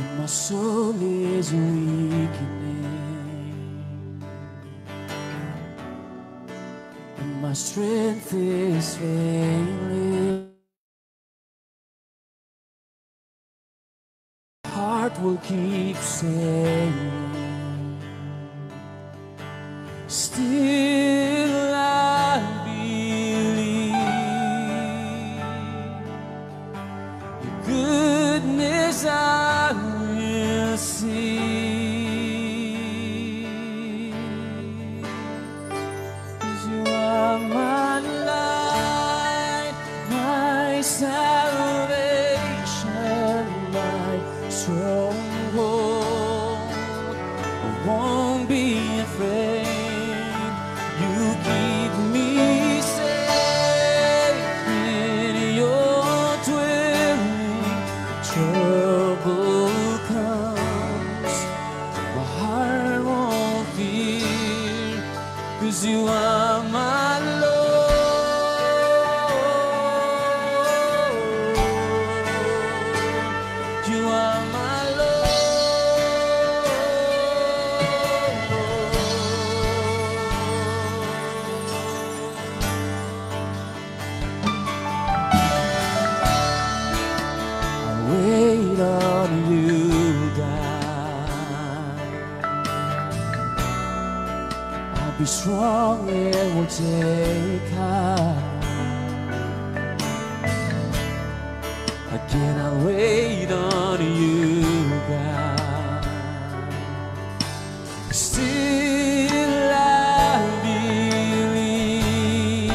My soul is weakening, and my strength is failing. Heart will keep saying, still I believe your goodness I will see, 'cause you are my light, my salvation, my stronghold. I won't be afraid. You keep me safe in your dwelling. Trouble comes, my heart won't fear, 'cause you are my Lord. You are my Lord. I wait on you, God. I'll be strong and will take heart. Again, I'll wait on you, God. Still I believe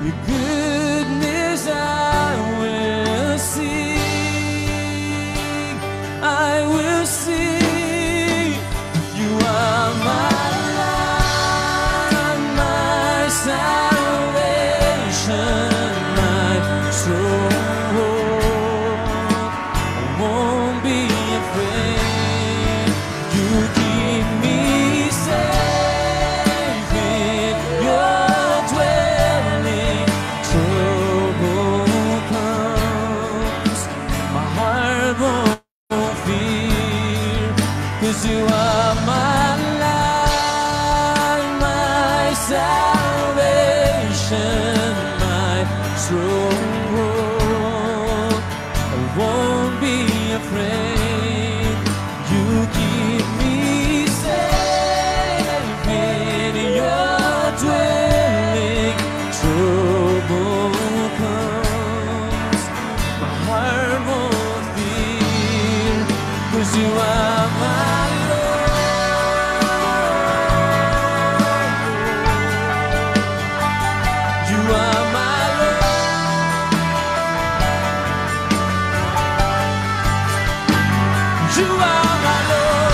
your goodness I will see. I will see. You are my light, my salvation, my stronghold. I won't be afraid. You keep me safe in your dwelling. Trouble comes, my heart won't fear, 'cause you are my light, my salvation, my stronghold. I won't be afraid. You keep me safe in your dwelling. Trouble comes, my heart won't fear, 'cause you are my Lord. You are my Lord. You are my Lord.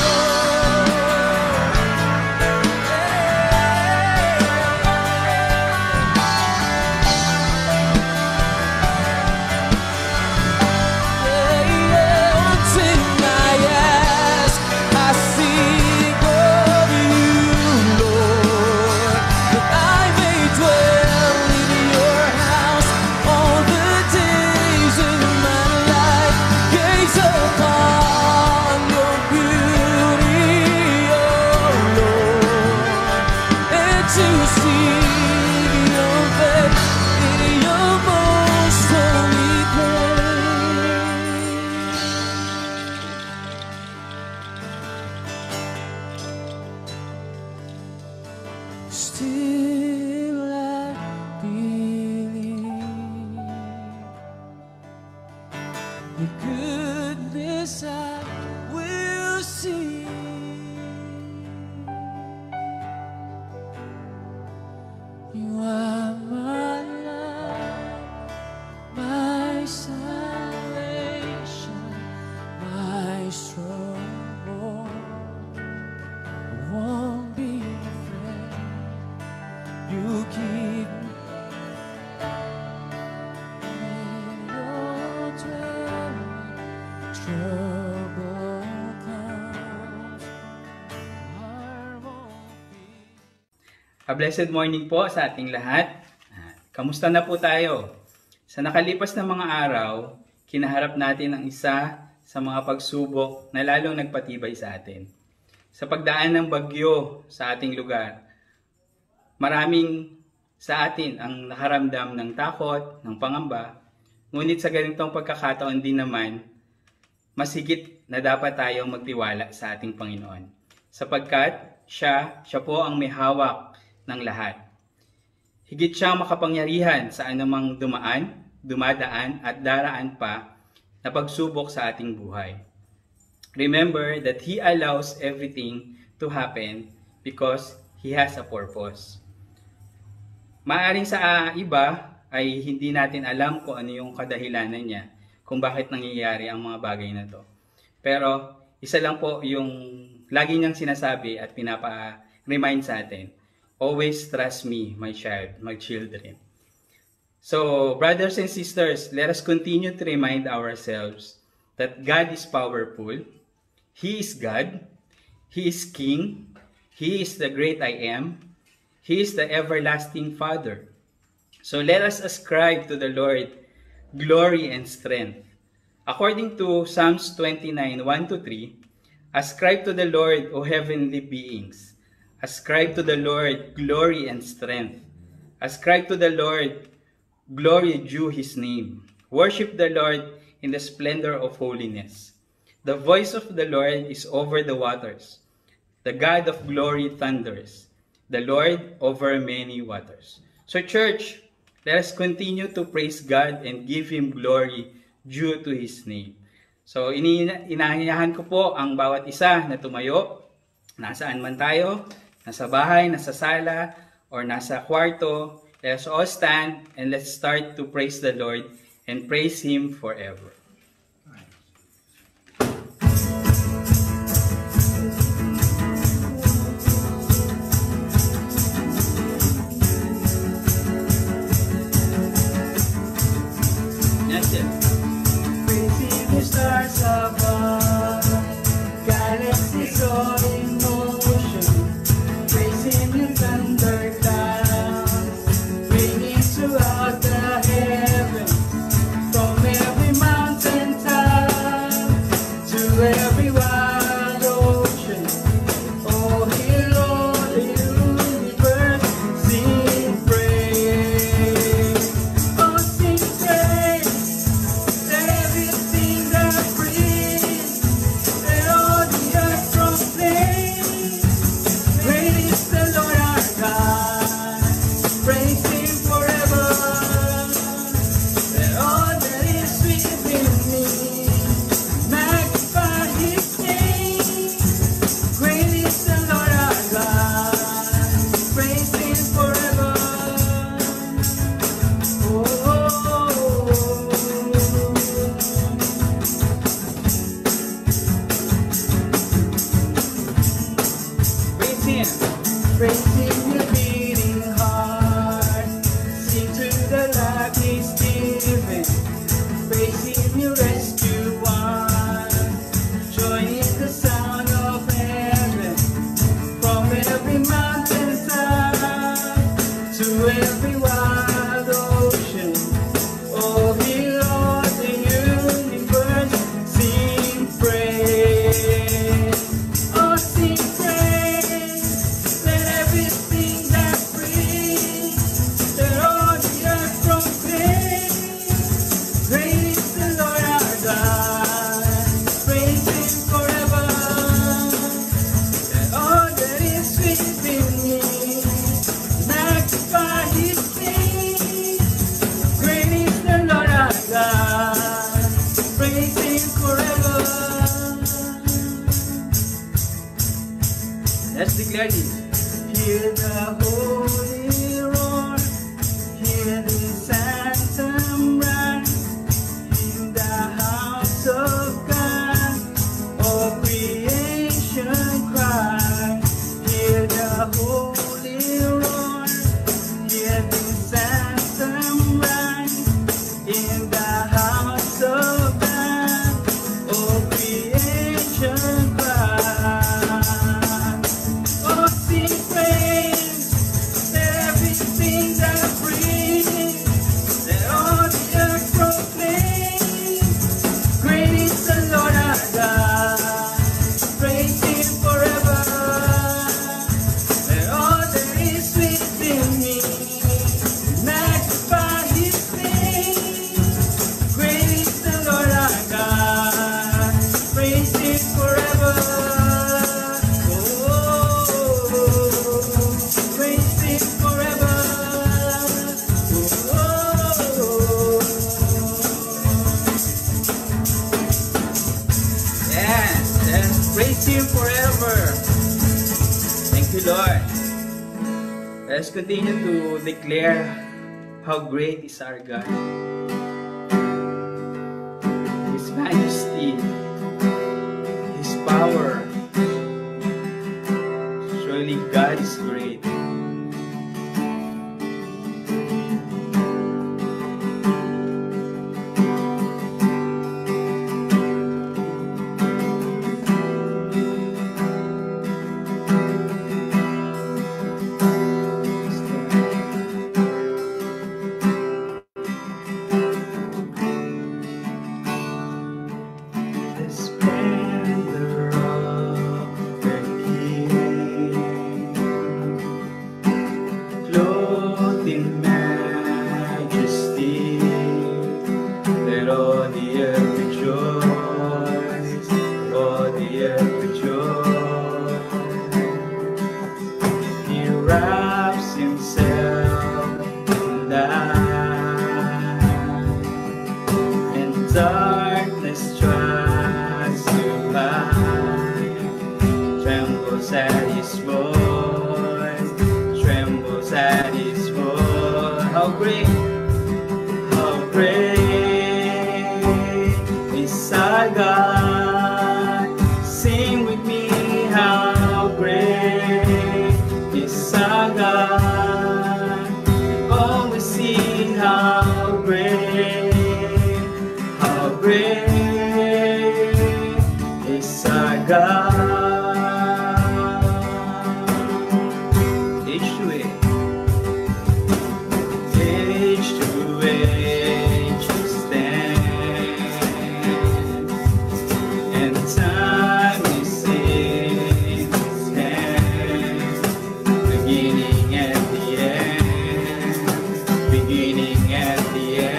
One thing I ask, I seek of you, Lord, that I may dwell in your house all the days of my life. Gaze upon your beauty, oh Lord, and to see your face in your most holy place. Still I believe your goodness I will see. You are my light, my salvation, my stronghold. I won't be afraid. You keep me in your dwelling. Trouble comes, heart won't fear. A blessed morning po sa ating lahat. Kamusta na po tayo? Sa nakalipas na mga araw, kinaharap natin ang isa sa mga pagsubok na lalong nagpatibay sa atin. Sa pagdaan ng bagyo sa ating lugar, maraming sa atin ang nakaramdam ng takot, ng pangamba, ngunit sa ganitong pagkakataon din naman, mas higit na dapat tayong magtiwala sa ating Panginoon. Sapagkat siya po ang may hawak ng lahat. Higit siyang makapangyarihan sa anumang dumadaan at daraan pa na pagsubok sa ating buhay. Remember that He allows everything to happen because He has a purpose. Maaring sa iba ay hindi natin alam kung ano yung kadahilanan niya, kung bakit nangyayari ang mga bagay na to. Pero isa lang po yung lagi niyang sinasabi at pinapa-remind sa atin. Always trust me, my child, my children. So, brothers and sisters, let us continue to remind ourselves that God is powerful. He is God. He is King. He is the great I am. He is the everlasting Father. So let us ascribe to the Lord glory and strength. According to Psalms 29, 1-3, ascribe to the Lord, O heavenly beings. Ascribe to the Lord glory and strength. Ascribe to the Lord glory due His name. Worship the Lord in the splendor of holiness. The voice of the Lord is over the waters. The God of glory thunders. The Lord over many waters. So church, let us continue to praise God and give Him glory due to His name. So inaanyahan ko po ang bawat isa na tumayo, nasaan man tayo, nasa bahay, nasa sala, or nasa kwarto. Let us all stand and let's start to praise the Lord and praise Him forever. Praising the stars above, galaxies all in motion, praising the thunder clouds, ringing throughout the heavens, from every mountain top to every wild ocean. Oh, hear all the universe sing praise. Oh, sing praise. Let everything that breathes, let all the earth proclaim. Great is the Lord our God. Praise Him forever. Let all that is within me magnify His name. Great is the Lord our God. Praise Him forever. Praise Him. Praise Him, your beating heart. Sing to the life He's given. Praise Him, your rescue one. Join in the sound of heaven. From every mountain side to every wild ocean. Oh, hear all the universe sing praise. Oh, sing praise. Let everything that breathes, let all the earth proclaim. Great is the Lord our God. Praise Him forever. Let all that is within me magnify His name. Great is the Lord our God. Praise Him forever. Let's declare this. Hear the holy roar, hear the anthem run in the house of God. All creation cry. Hear the holy roar, hear the anthem run in the house of God. All creation cry. Oh, sing praise. Let everything that breathes, let all the earth proclaim. Him forever. Thank you, Lord. Let's continue to declare how great is our God. His majesty, His power. Surely God is great. Darkness tries to hide, trembles at His voice, trembles at His voice. How great is our God. Sing with me, how great is our God. Oh, we see how great is our God. Age to age we stand, and time is in His hand, beginning at the end, beginning at the end.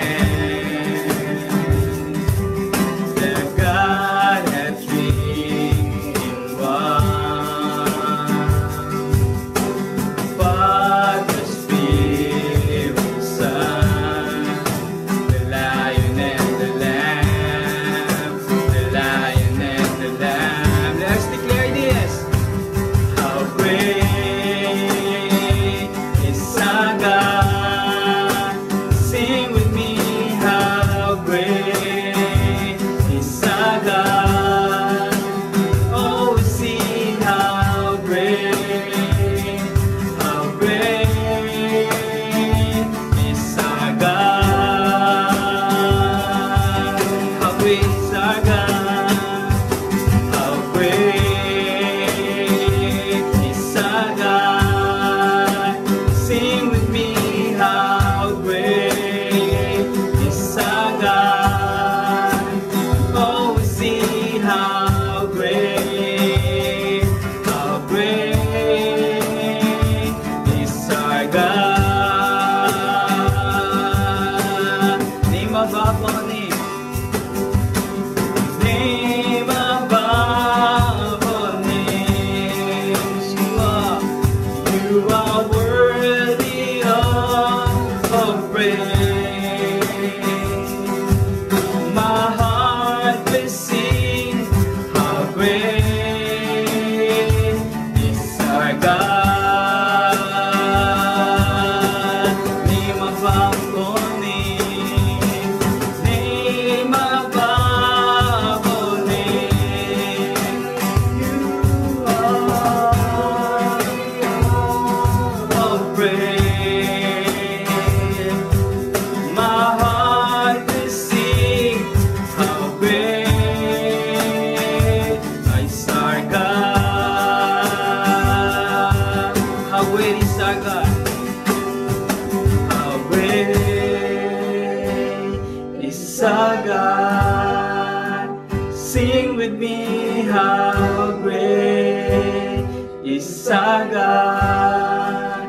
Sing with me, how great is our God.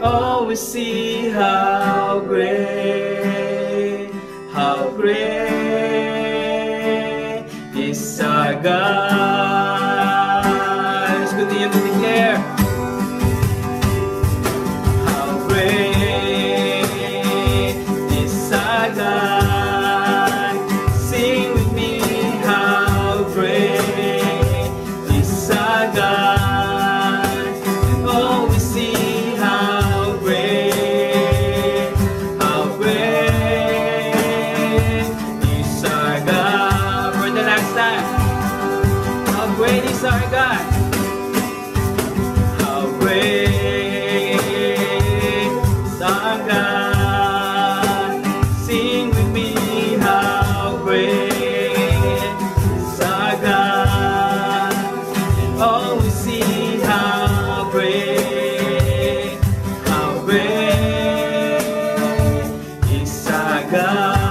Oh, we see how great is our God. Let's continue to declare. How great is our God. Sing with me, how great God. Sing with me how great is our God. And all we see how great is our God.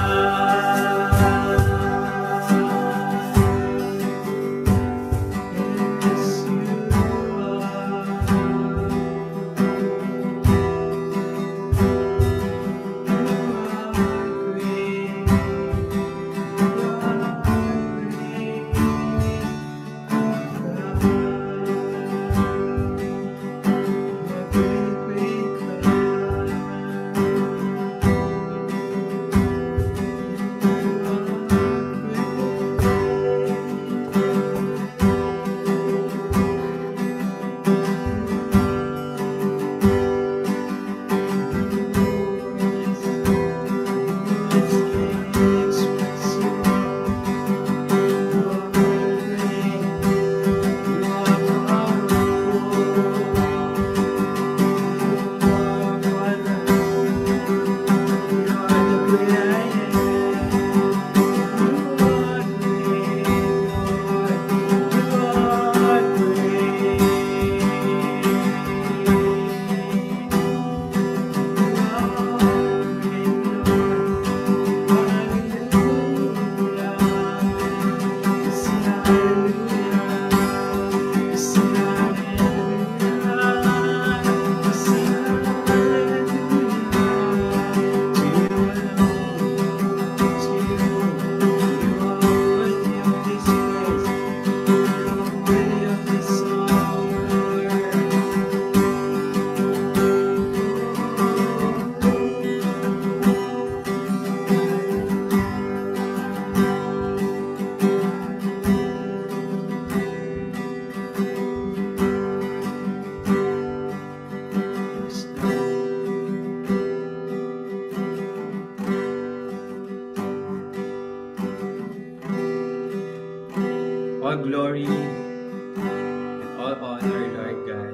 All glory and all honor, Lord God,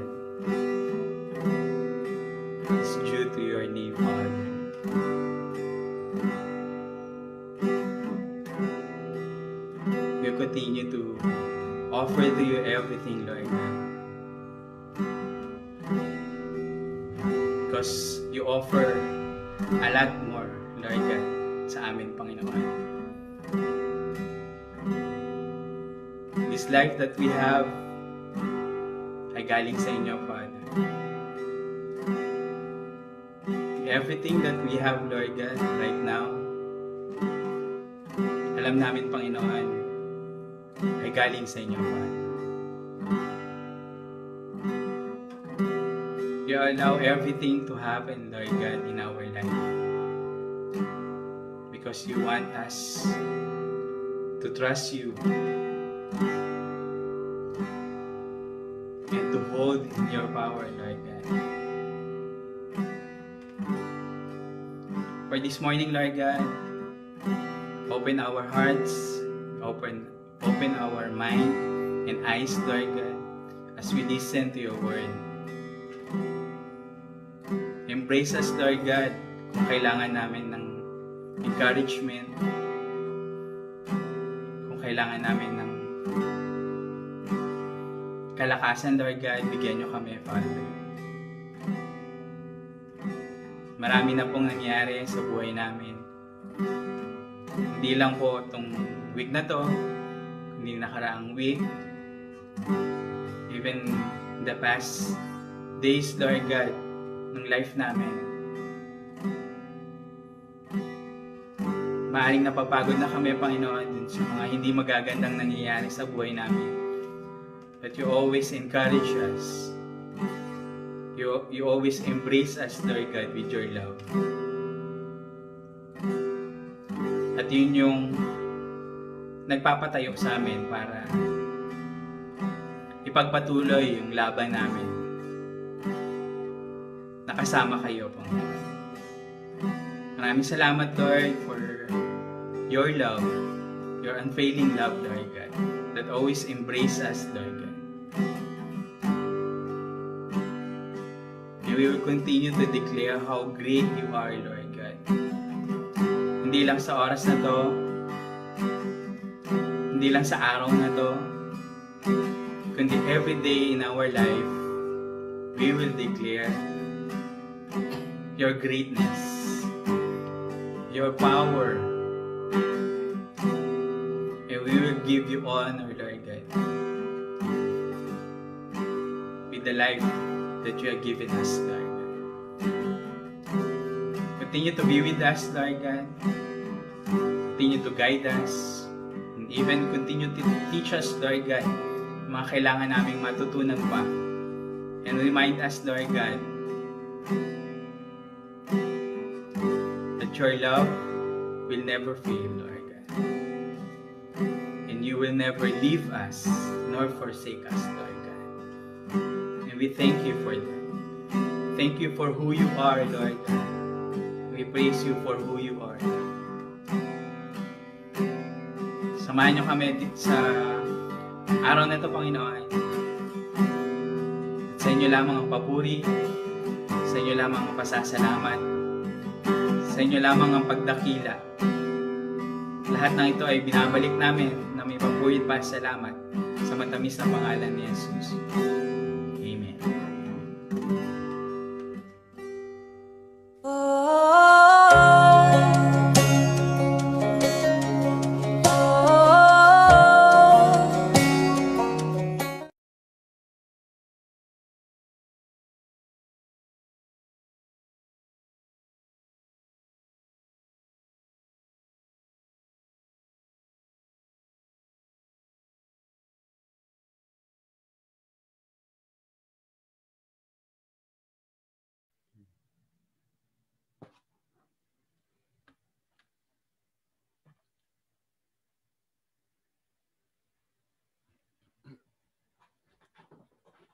is due to your name, Father. We continue to offer to you everything, Lord God, because you offer a lot more, Lord God, sa amin, Panginoon. This life that we have ay galing sa inyo, Father. Everything that we have, Lord God, right now, alam namin, Panginoon, ay galing sa inyo, Father. You allow everything to happen, Lord God, in our life, because you want us to trust you and to hold in your power, Lord God. For this morning, Lord God, open our hearts, open our mind and eyes, Lord God, as we listen to your word. Embrace us, Lord God, kung kailangan namin ng encouragement, kung kailangan namin ng kalakasan, Lord God, bigyan nyo kami, Father. Marami na pong nangyari sa buhay namin. Hindi lang po itong week na to, kundi nakaraang week, even the past days, Lord God, ng life namin. Maaring napapagod na kami, Panginoon, dun sa mga hindi magagandang nangyayari sa buhay namin. But you always encourage us. You always embrace us, Lord God, with your love. At yun yung nagpapatayo sa amin para ipagpatuloy yung laban namin. Nakasama kayo, Panginoon. Maraming salamat, Lord, for your love, your unfailing love, Lord God, that always embrace us, Lord God. May we will continue to declare how great you are, Lord God. Hindi lang sa oras na to, hindi lang sa araw na to, kundi every day in our life, we will declare your greatness, your power, and we will give you honor, Lord God, with the life that you have given us, Lord God. Continue to be with us, Lord God. Continue to guide us, and even continue to teach us, Lord God, mga kailangan naming matutunan pa. And remind us, Lord God, that your love will never fail, Lord God. And you will never leave us nor forsake us, Lord God. And we thank you for that. Thank you for who you are, Lord God. We praise you for who you are. Samahan niyo kami sa araw na ito, Panginoon. At sa inyo lamang ang papuri, sa inyo lamang ang pasasalamat, sa inyo lamang ang pagdakila. Lahat ng ito ay binabalik namin na may papurit pa salamat sa matamis na pangalan ni Jesus. Amen.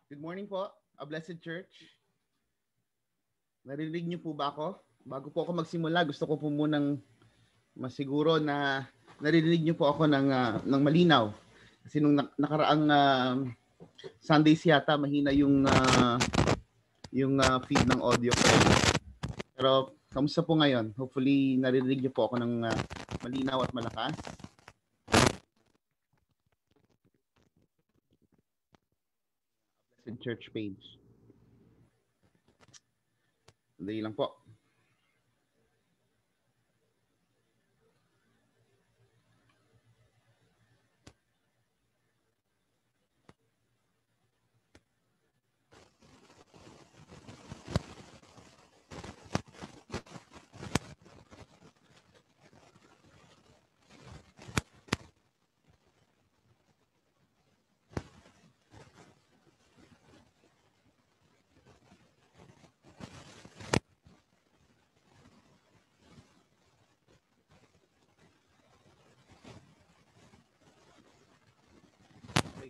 Good morning po, a blessed church. Narinig niyo po ba ako? Bago po ako magsimula, gusto ko po munang masiguro na narinig niyo po ako ng malinaw. Kasi nung nakaraang Sundays yata, mahina yung feed ng audio ko. Pero kamusta po ngayon? Hopefully narinig niyo po ako ng malinaw at malakas. Church page. Dali lang po.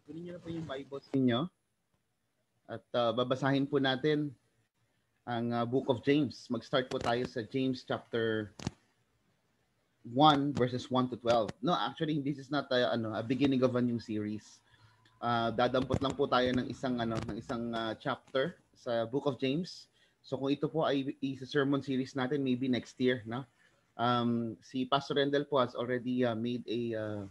Kunin niyo na po yung Bible ninyo at babasahin po natin ang Book of James. Mag-start po tayo sa James chapter 1 verses 1 to 12. No, actually this is not a beginning of a new series. Dadampot lang po tayo ng isang chapter sa Book of James. So kung ito po ay isa-sermon series natin maybe next year, no? Si Pastor Rendel po has already made a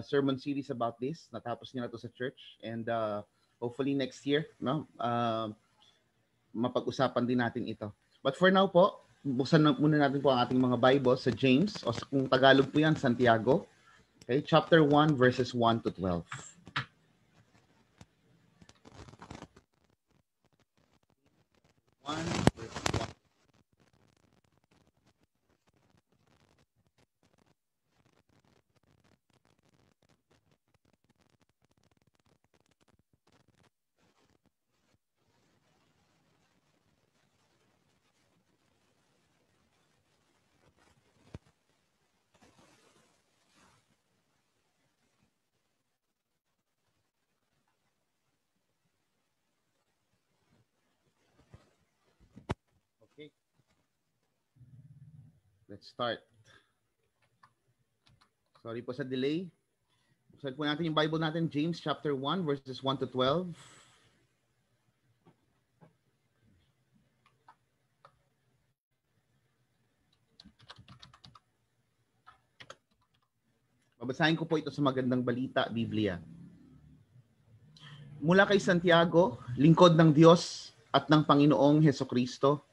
sermon series about this. Natapos niya na to sa church, and hopefully next year, no, mapag-usapan din natin ito. But for now po, buksan na muna natin po ang ating mga Bible sa James, o kung Tagalog po yan, Santiago. Okay, chapter 1 verses 1 to 12. Okay. Let's start. Sorry po sa delay. Buksan po natin yung Bible natin, James chapter 1 verses 1 to 12. Babasahin ko po ito sa Magandang Balita, Biblia. Mula kay Santiago, lingkod ng Diyos at ng Panginoong Hesukristo,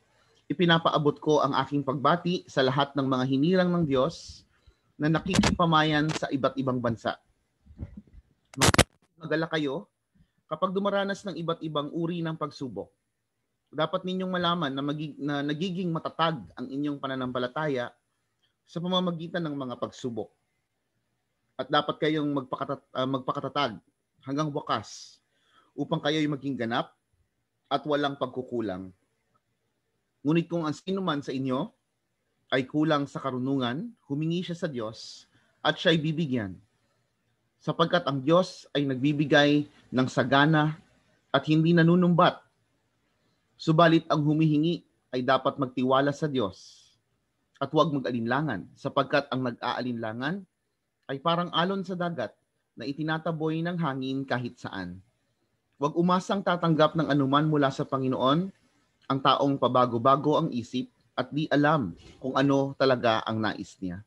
ipinapaabot ko ang aking pagbati sa lahat ng mga hinirang ng Diyos na nakikipamayan sa iba't ibang bansa. Magala kayo kapag dumaranas ng iba't ibang uri ng pagsubok. Dapat ninyong malaman na nagiging matatag ang inyong pananampalataya sa pamamagitan ng mga pagsubok. At dapat kayong magpakatatag hanggang wakas upang kayo'y maging ganap at walang pagkukulang. Ngunit kung ang sino man sa inyo ay kulang sa karunungan, humingi siya sa Diyos at siya'y bibigyan. Sapagkat ang Diyos ay nagbibigay ng sagana at hindi nanunumbat. Subalit ang humihingi ay dapat magtiwala sa Diyos at huwag mag-alinlangan, sapagkat ang nag-aalinlangan ay parang alon sa dagat na itinataboy ng hangin kahit saan. Huwag umasang tatanggap ng anuman mula sa Panginoon ang taong pabago-bago ang isip at di alam kung ano talaga ang nais niya.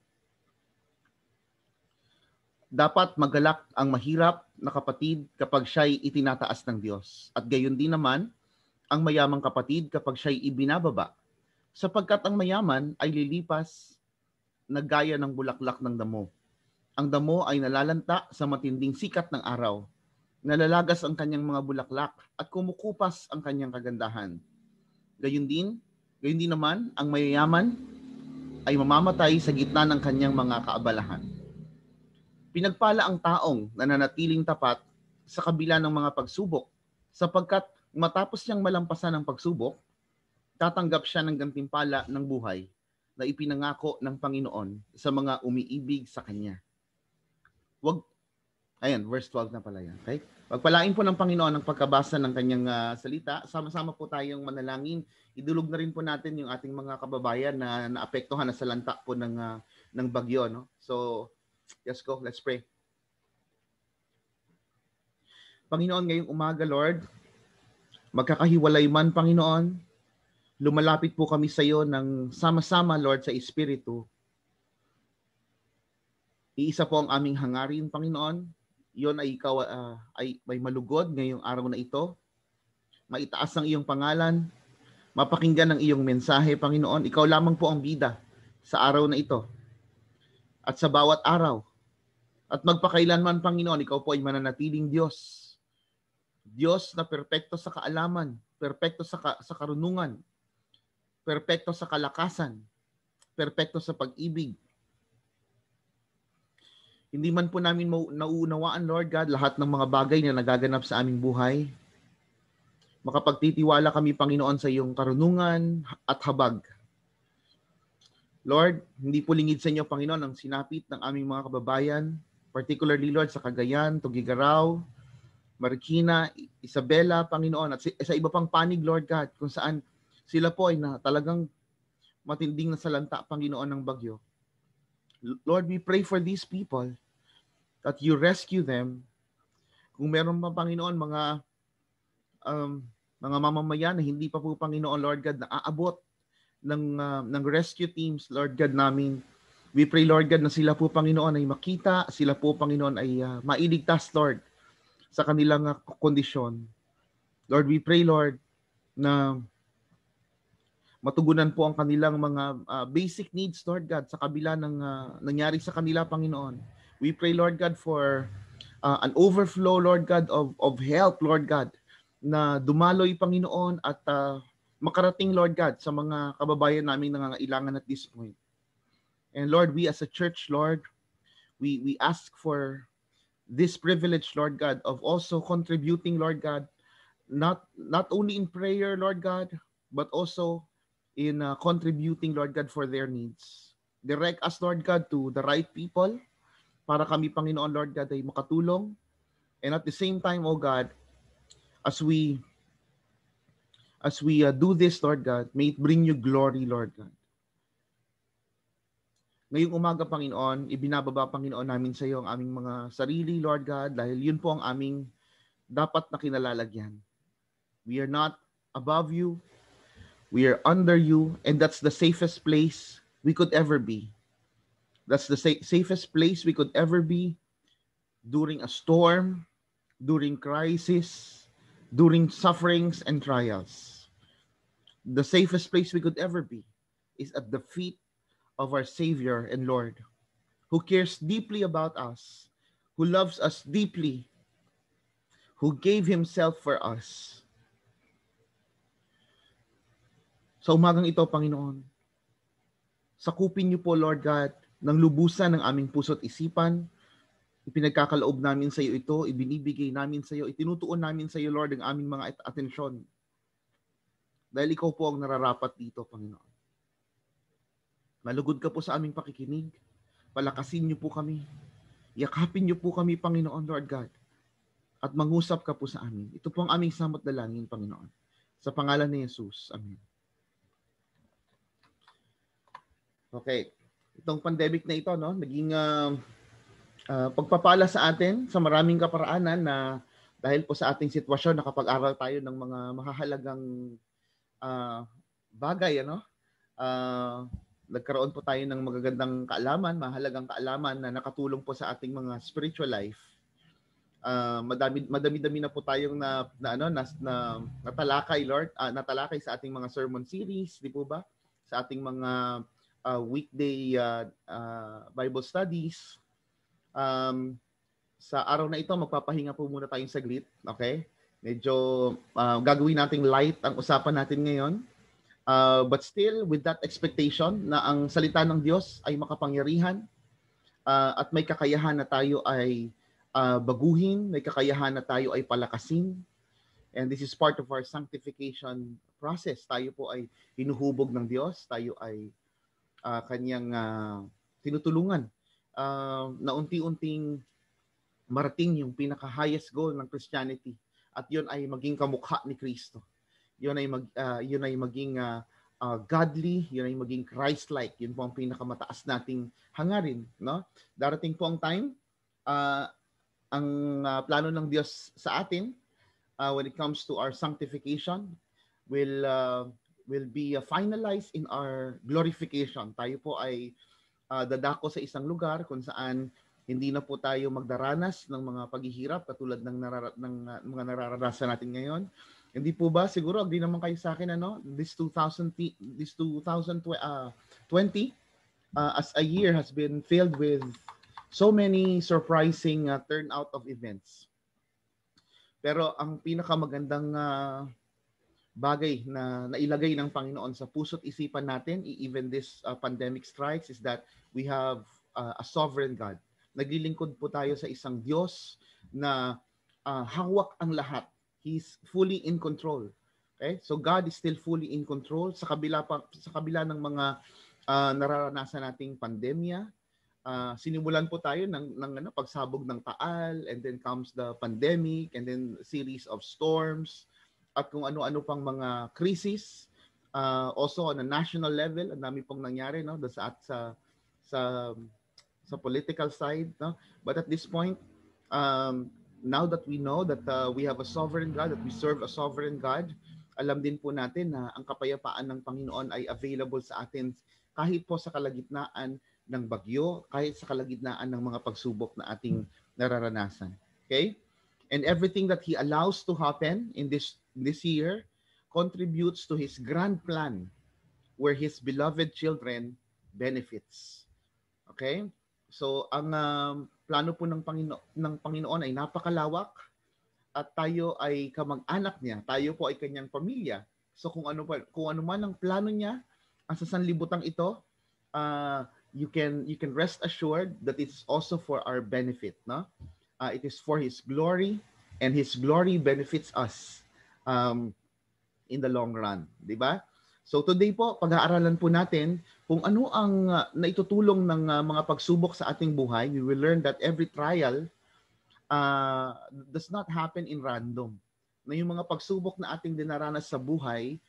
Dapat magalak ang mahirap na kapatid kapag siya'y itinataas ng Diyos. At gayon din naman ang mayamang kapatid kapag siya'y ibinababa. Sapagkat ang mayaman ay lilipas na gaya ng bulaklak ng damo. Ang damo ay nalalanta sa matinding sikat ng araw. Nalalagas ang kanyang mga bulaklak at kumukupas ang kanyang kagandahan. Gayon din naman ang mayayaman ay mamamatay sa gitna ng kanyang mga kaabalahan. Pinagpala ang taong nananatiling tapat sa kabila ng mga pagsubok, sapagkat matapos niyang malampasan ang pagsubok, tatanggap siya ng gantimpala ng buhay na ipinangako ng Panginoon sa mga umiibig sa Kanya. Verse 12 na pala yan. Okay? Pagpalain po ng Panginoon ang pagkabasa ng Kanyang salita. Sama-sama po tayong manalangin. Idulog na rin po natin yung ating mga kababayan na naapektuhan na sa lanta po ng bagyo. No? So, let's go. Let's pray. Panginoon, ngayong umaga, Lord, magkakahiwalay man, Panginoon, lumalapit po kami sa iyo ng sama-sama, Lord, sa Espiritu. Iisa po ang aming hangarin, Panginoon. Iyon ay ikaw ay may malugod ngayong araw na ito. Maitaas ang iyong pangalan. Mapakinggan ang iyong mensahe, Panginoon. Ikaw lamang po ang bida sa araw na ito. At sa bawat araw. At magpakailanman, Panginoon, ikaw po ay mananatiling Diyos. Diyos na perpekto sa kaalaman, perpekto sa karunungan, perpekto sa kalakasan, perpekto sa pag-ibig. Hindi man po namin nauunawaan, Lord God, lahat ng mga bagay na nagaganap sa aming buhay. Makapagtitiwala kami, Panginoon, sa iyong karunungan at habag. Lord, hindi po lingid sa inyo, Panginoon, ang sinapit ng aming mga kababayan, particularly, Lord, sa Cagayan, Tuguegarao, Marikina, Isabela, Panginoon, at sa iba pang panig, Lord God, kung saan sila po ay talagang matinding nasalanta, Panginoon, ng bagyo. Lord, we pray for these people that you rescue them. Kung meron pa, Panginoon, mga mamamayan na hindi pa po, Panginoon, Lord God, na aabot ng rescue teams, Lord God, namin. We pray, Lord God, na sila po, Panginoon, ay makita, sila po, Panginoon, ay mailigtas, Lord, sa kanilang kondisyon. Lord, we pray, Lord, na matugunan po ang kanilang mga basic needs, Lord God, sa kabila ng nangyari sa kanila, Panginoon. We pray, Lord God, for an overflow, Lord God, of help, Lord God, na dumaloy, Panginoon, at makarating, Lord God, sa mga kababayan naming nangangailangan at this point. And Lord, we as a church, Lord, we ask for this privilege, Lord God, of also contributing, Lord God, not only in prayer, Lord God, but also in contributing, Lord God, for their needs. Direct us, Lord God, to the right people para kami, Panginoon, Lord God, ay makatulong. And at the same time, oh God, as we do this, Lord God, may it bring you glory, Lord God. Ngayong umaga, Panginoon, ibinababa, Panginoon, namin sa iyo ang aming mga sarili, Lord God, dahil yun po ang aming dapat na kinalalagyan. We are not above you. We are under you, and that's the safest place we could ever be. That's the safest place we could ever be during a storm, during crisis, during sufferings and trials. The safest place we could ever be is at the feet of our Savior and Lord, who cares deeply about us, who loves us deeply, who gave Himself for us. Sa umagang ito, Panginoon, sakupin niyo po, Lord God, ng lubusan ng aming puso't isipan. Ipinagkakaloob namin sa iyo ito, ibinibigay namin sa iyo, itinutuon namin sa iyo, Lord, ang aming mga atensyon. Dahil ikaw po ang nararapat dito, Panginoon. Malugod ka po sa aming pakikinig. Palakasin niyo po kami. Yakapin niyo po kami, Panginoon, Lord God. At mangusap ka po sa amin. Ito po ang aming samot dalangin, Panginoon. Sa pangalan ni Jesus. Amen. Okay. Itong pandemic na ito, no, naging pagpapala sa atin sa maraming kaparaanan na dahil po sa ating sitwasyon, nakapag-aral tayo ng mga mahahalagang bagay, ano? Nagkaroon po tayo ng magagandang kaalaman, mahalagang kaalaman na nakatulong po sa ating mga spiritual life. Madami-dami na po tayong natalakay, Lord, natalakay sa ating mga sermon series, di po ba? Sa ating mga weekday Bible studies. Sa araw na ito, magpapahinga po muna tayong saglit, okay? Medyo gagawin nating light ang usapan natin ngayon. But still, with that expectation na ang salita ng Diyos ay makapangyarihan at may kakayahan na tayo ay baguhin, may kakayahan na tayo ay palakasin. And this is part of our sanctification process. Tayo po ay hinuhubog ng Diyos, tayo ay kanyang tinutulungan na unti-unting marating yung pinaka-highest goal ng Christianity. At yun ay maging kamukha ni Kristo. Yun ay maging godly, yun ay maging Christ-like. Yun po ang pinakamataas nating hangarin, no? Darating po ang time, ang plano ng Diyos sa atin when it comes to our sanctification will be finalized in our glorification. Tayo po ay dadako sa isang lugar kung saan hindi na po tayo magdaranas ng mga paghihirap katulad ng mga nararanasan natin ngayon. Hindi po ba? Siguro agree naman kayo sa akin, ano? This 2020 as a year has been filled with so many surprising turnout of events. Pero ang pinakamagandang bagay na nailagay ng Panginoon sa puso't isipan natin, even this pandemic strikes, is that we have a sovereign God. Naglilingkod po tayo sa isang Diyos na hawak ang lahat. He's fully in control. Okay? So God is still fully in control sa kabila ng mga nararanasan nating pandemya. Sinimulan po tayo ng pagsabog ng Taal, and then comes the pandemic, and then series of storms at kung ano-ano pang mga crisis. Also on a national level, ang dami pong nangyari, no, sa political side, no? But at this point, now that we know that we have a sovereign God, that we serve a sovereign God, alam din po natin na ang kapayapaan ng Panginoon ay available sa atin kahit po sa kalagitnaan ng bagyo, kahit sa kalagitnaan ng mga pagsubok na ating nararanasan. Okay? And everything that He allows to happen in this year contributes to His grand plan where His beloved children benefits. Okay? So ang plano po ng Panginoon ay napakalawak at tayo ay kamag-anak niya. Tayo po ay kanyang pamilya. So kung ano man ang plano niya sa sanlibutang ito, you can rest assured that it's also for our benefit, no? It is for His glory, and His glory benefits us in the long run, di ba? So today po, pag-aaralan po natin kung ano ang naitutulong ng mga pagsubok sa ating buhay. We will learn that every trial does not happen in random. Na yung mga pagsubok na ating dinaranas sa buhay,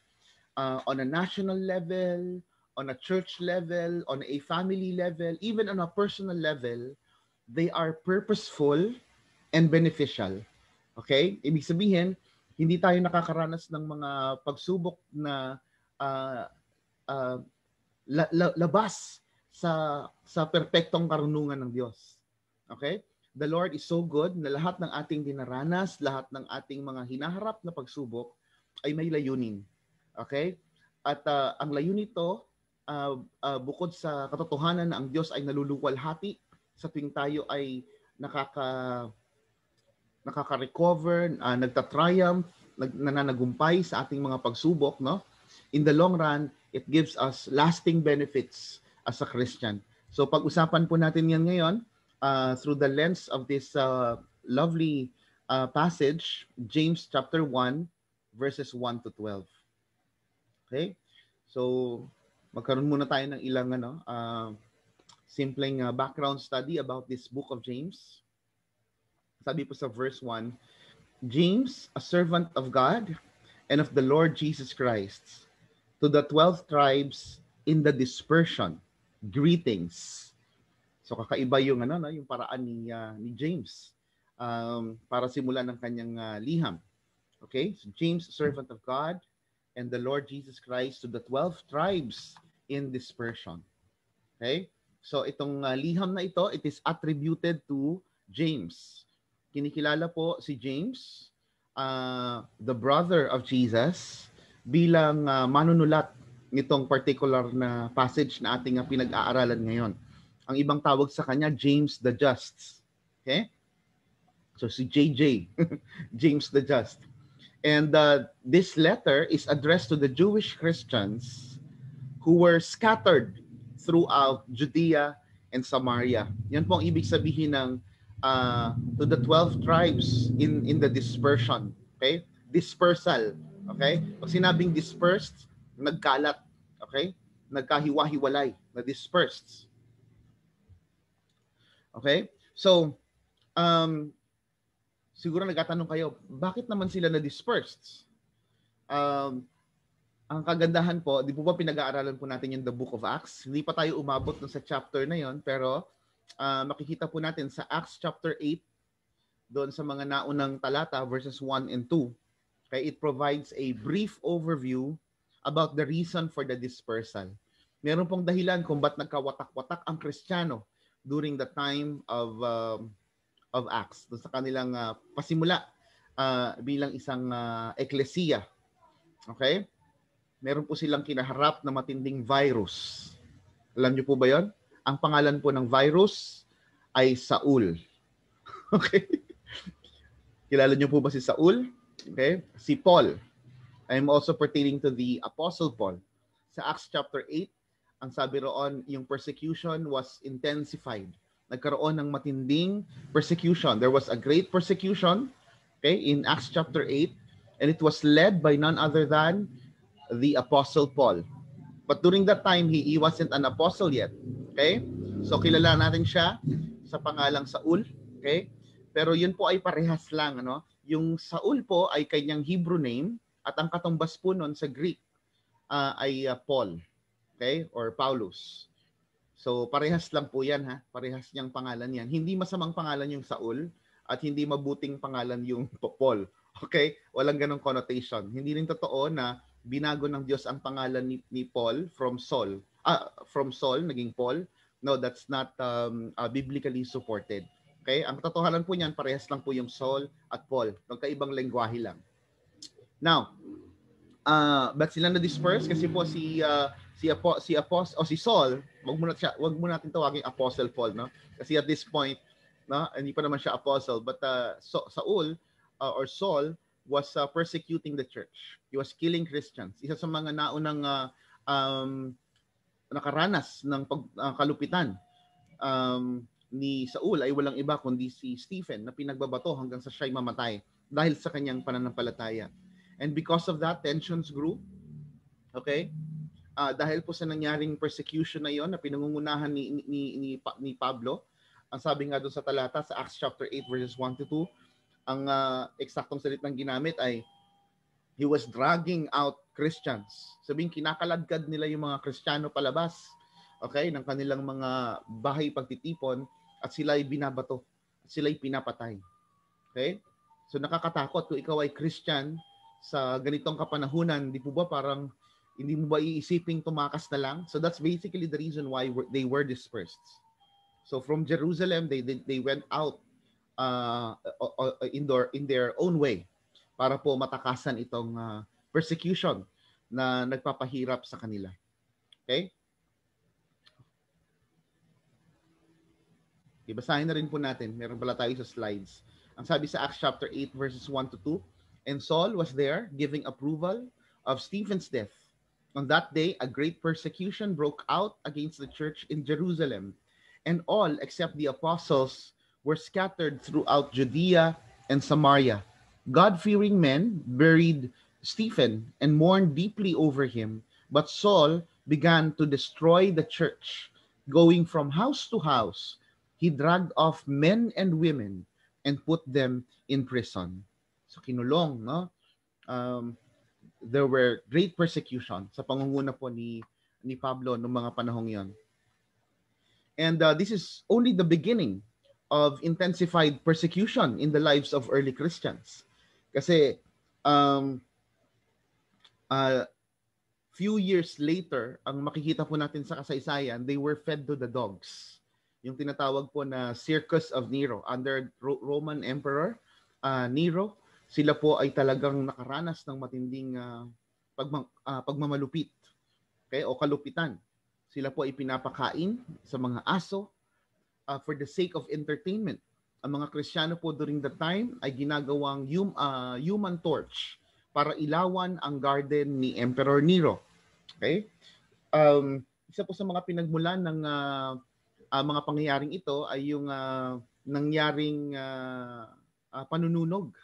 on a national level, on a church level, on a family level, even on a personal level, they are purposeful and beneficial. Okay? Ibig sabihin, hindi tayo nakakaranas ng mga pagsubok na labas sa perpektong karunungan ng Diyos. Okay? The Lord is so good na lahat ng ating dinaranas, lahat ng ating mga hinaharap na pagsubok ay may layunin. Okay? At ang layunin nito, bukod sa katotohanan na ang Diyos ay naluluwalhati sa tuwing tayo ay nakaka-recover, nagta-triumph, nananagumpay sa ating mga pagsubok, no? In the long run, it gives us lasting benefits as a Christian. So pag-usapan po natin yan ngayon through the lens of this lovely passage, James chapter 1, verses 1 to 12. Okay? So magkaroon muna tayo ng ilang simpleng background study about this book of James. Sabi po sa verse 1, James, a servant of God and of the Lord Jesus Christ, to the 12 tribes in the dispersion, greetings. So kakaiba yung yung paraan ni James para simulan ng kanyang liham. Okay? So James, servant of God and the Lord Jesus Christ, to the 12 tribes in dispersion. Okay? So itong liham na ito, it is attributed to James. Kinikilala po si James, the brother of Jesus, bilang manunulat nitong particular na passage na ating pinag-aaralan ngayon. Ang ibang tawag sa kanya, James the Just. Okay? So si JJ, James the Just. And this letter is addressed to the Jewish Christians who were scattered throughout Judea and Samaria. Yan po ang ibig sabihin ng to the 12 tribes in the dispersion. Okay? Dispersal. Okay? Pag sinabing dispersed, nagkalat. Okay? Nagkahiwa-hiwalay. Na dispersed. Okay? So, siguro nagtatanong kayo, bakit naman sila na dispersed? Ang kagandahan po, di po ba pinag-aaralan po natin yung the Book of Acts? Hindi pa tayo umabot sa chapter na yon, pero makikita po natin sa Acts chapter 8, doon sa mga naunang talata, verses 1 and 2. Okay, it provides a brief overview about the reason for the dispersal. Meron pong dahilan kung ba't nagkawatak-watak ang Kristiyano during the time of Acts. Doon sa kanilang pasimula bilang isang eklesiya. Okay? Meron po silang kinaharap na matinding virus. Alam niyo po ba yon? Ang pangalan po ng virus ay Saul. Okay? Kilala niyo po ba si Saul? Okay? Si Paul. I'm also pertaining to the Apostle Paul. Sa Acts chapter 8, ang sabi roon, yung persecution was intensified. Nagkaroon ng matinding persecution. There was a great persecution, okay, in Acts chapter 8, and it was led by none other than the Apostle Paul. But during that time, he wasn't an apostle yet. Okay? So kilala natin siya sa pangalang Saul. Okay? Pero yun po ay parehas lang. Yung Saul po ay kanyang Hebrew name at ang katumbas po nun sa Greek ay Paul. Okay? Or Paulus. So parehas lang po yan. Parehas niyang pangalan yan. Hindi masamang pangalan yung Saul at hindi mabuting pangalan yung Paul. Okay? Walang ganong connotation. Hindi rin totoo na binago ng Diyos ang pangalan ni Paul from Saul. From Saul, naging Paul. No, that's not biblically supported. Okay? Ang katotohanan po niyan, parehas lang po yung Saul at Paul. Magkaibang lengguwahe lang. Now, ba't sila na-disperse? Kasi po si Saul, wag mo natin tawagin Apostle Paul, no? Kasi at this point, no, hindi pa naman siya apostle, but Saul or Saul was persecuting the church. He was killing Christians. Isa sa mga naunang nakaranas ng kalupitan ni Saul ay walang iba kundi si Stephen na pinagbabato hanggang sa siya'y mamatay dahil sa kanyang pananampalataya. And because of that, tensions grew. Okay? Dahil po sa nangyaring persecution na yon na pinangungunahan ni Pablo, ang sabi nga doon sa talata sa Acts chapter 8 verses 1 to 2, ang eksaktong salitang ginamit ay he was dragging out Christians. Sabihin, kinakaladkad nila yung mga Kristiyano palabas, okay, ng kanilang mga bahay pagtitipon at sila ay binabato, at sila ay pinapatay. Okay? So nakakatakot kung ikaw ay Christian sa ganitong kapanahunan, di po ba parang Hindi mo ba iisiping tumakas na lang? So that's basically the reason why they were dispersed. So from Jerusalem, they went out in their own way para po matakasan itong persecution na nagpapahirap sa kanila. Okay? Basahin na rin po natin. Meron pala tayo sa slides. Ang sabi sa Acts chapter 8 verses 1 to 2, and Saul was there giving approval of Stephen's death. On that day, a great persecution broke out against the church in Jerusalem, and all except the apostles were scattered throughout Judea and Samaria. God-fearing men buried Stephen and mourned deeply over him, but Saul began to destroy the church. Going from house to house, he dragged off men and women and put them in prison. So kinulong, no? There were great persecution sa pangunguna po ni Pablo noong mga panahong yon. And this is only the beginning of intensified persecution in the lives of early Christians. Kasi few years later, ang makikita po natin sa kasaysayan, they were fed to the dogs. Yung tinatawag po na Circus of Nero under Roman Emperor Nero, sila po ay talagang nakaranas ng matinding pagmamalupit, okay, o kalupitan. Sila po ay pinapakain sa mga aso for the sake of entertainment. Ang mga Kristiyano po during the time ay ginagawang human torch para ilawan ang garden ni Emperor Nero. Okay? Isa po sa mga pinagmulan ng mga pangyayaring ito ay yung nangyaring panununog,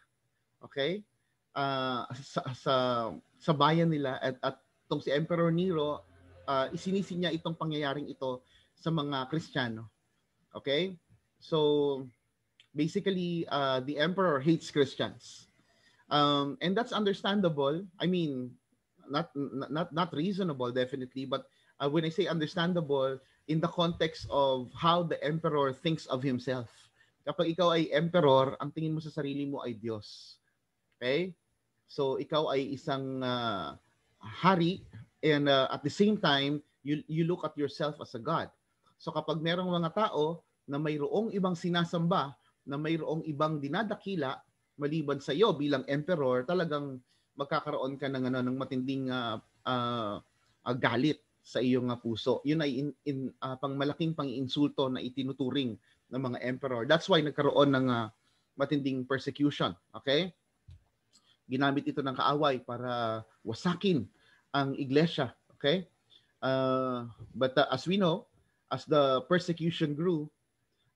okay, sa bayan nila, at itong si Emperor Nero, isinisi niya itong pangyayaring ito sa mga Kristiyano. Okay, so basically the emperor hates Christians, and that's understandable. I mean, not reasonable definitely, but when I say understandable, in the context of how the emperor thinks of himself. Kapag ikaw ay emperor, ang tingin mo sa sarili mo ay Diyos. Okay? So ikaw ay isang hari, and at the same time, you look at yourself as a God. So kapag merong mga tao na mayroong ibang sinasamba, na mayroong ibang dinadakila maliban sa iyo bilang emperor, talagang magkakaroon ka ng matinding galit sa iyong puso. Yun ay pangmalaking pang-insulto na itinuturing ng mga emperor. That's why nagkaroon ng matinding persecution. Okay? Ginamit ito ng kaaway para wasakin ang iglesia. Okay? But as we know, as the persecution grew,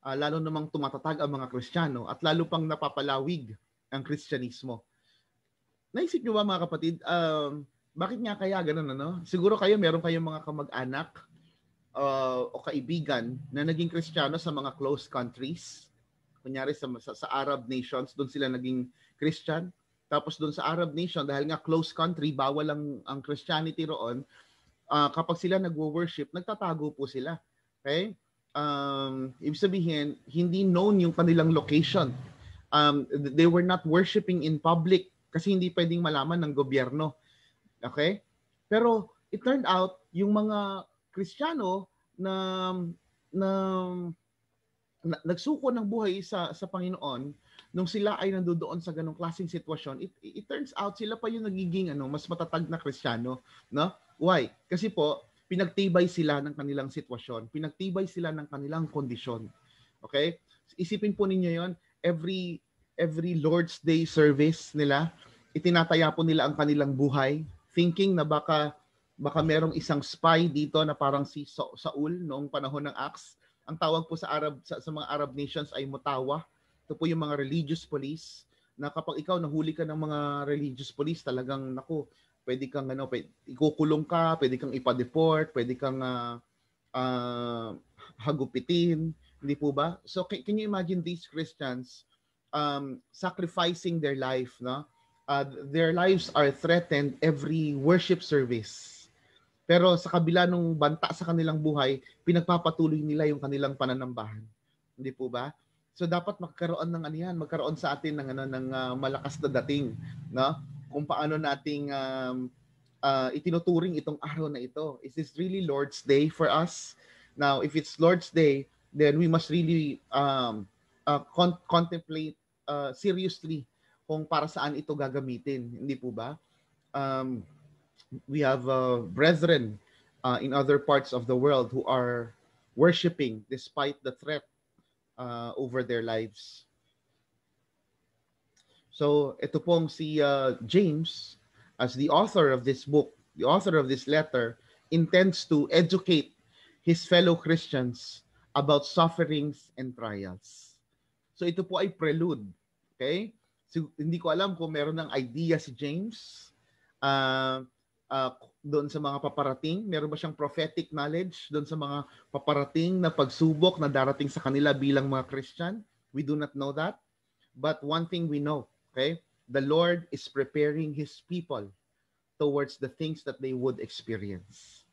lalo namang tumatatag ang mga Kristiyano at lalo pang napapalawig ang Kristyanismo. Naisip niyo ba, mga kapatid, bakit nga kaya ganun, ano? Siguro meron kayong mga kamag-anak o kaibigan na naging Kristiyano sa mga close countries. Kunyari sa Arab nations, doon sila naging Christian. Tapos doon sa Arab nation, dahil nga close country, bawal ang Christianity roon, kapag sila nagwo-worship, nagtatago po sila. Okay? Ibig sabihin, hindi known yung kanilang location. They were not worshiping in public kasi hindi pwedeng malaman ng gobyerno. Okay? Pero it turned out, yung mga Kristiyano na nagsuko ng buhay sa Panginoon, nung sila ay nandoon sa ganong klaseng sitwasyon, it turns out sila pa yung nagiging mas matatag na Kristiyano, no? Why? Kasi po pinagtibay sila ng kanilang sitwasyon, pinagtibay sila ng kanilang kondisyon. Okay? Isipin po ninyo 'yon, every Lord's Day service nila, itinataya po nila ang kanilang buhay, thinking na baka merong isang spy dito na parang si Saul noong panahon ng Acts. Ang tawag po sa mga Arab nations ay mutawa. Ito po yung mga religious police, na kapag ikaw nahuli ka ng mga religious police, talagang pwede kang ikukulong ka, pwede kang ipa-deport, pwede kang hagupitin, hindi po ba? So can you imagine these Christians sacrificing their life, no? Their lives are threatened every worship service. Pero sa kabila nung banta sa kanilang buhay, pinagpapatuloy nila yung kanilang pananambahan. Hindi po ba? So dapat magkaroon sa atin ng malakas na dating, no? Kung paano nating itinuturing itong araw na ito? Is this really Lord's Day for us? Now, if it's Lord's Day, then we must really contemplate seriously kung para saan ito gagamitin. Hindi po ba? We have brethren in other parts of the world who are worshiping despite the threat over their lives. So, ito pong si James, as the author of this book, the author of this letter, intends to educate his fellow Christians about sufferings and trials. So, ito po ay prelude. Okay? So, hindi ko alam kung meron ng idea si James doon sa mga paparating. Meron ba siyang prophetic knowledge doon sa mga paparating na pagsubok na darating sa kanila bilang mga Christian? We do not know that. But one thing we know, okay? The Lord is preparing His people towards the things that they would experience.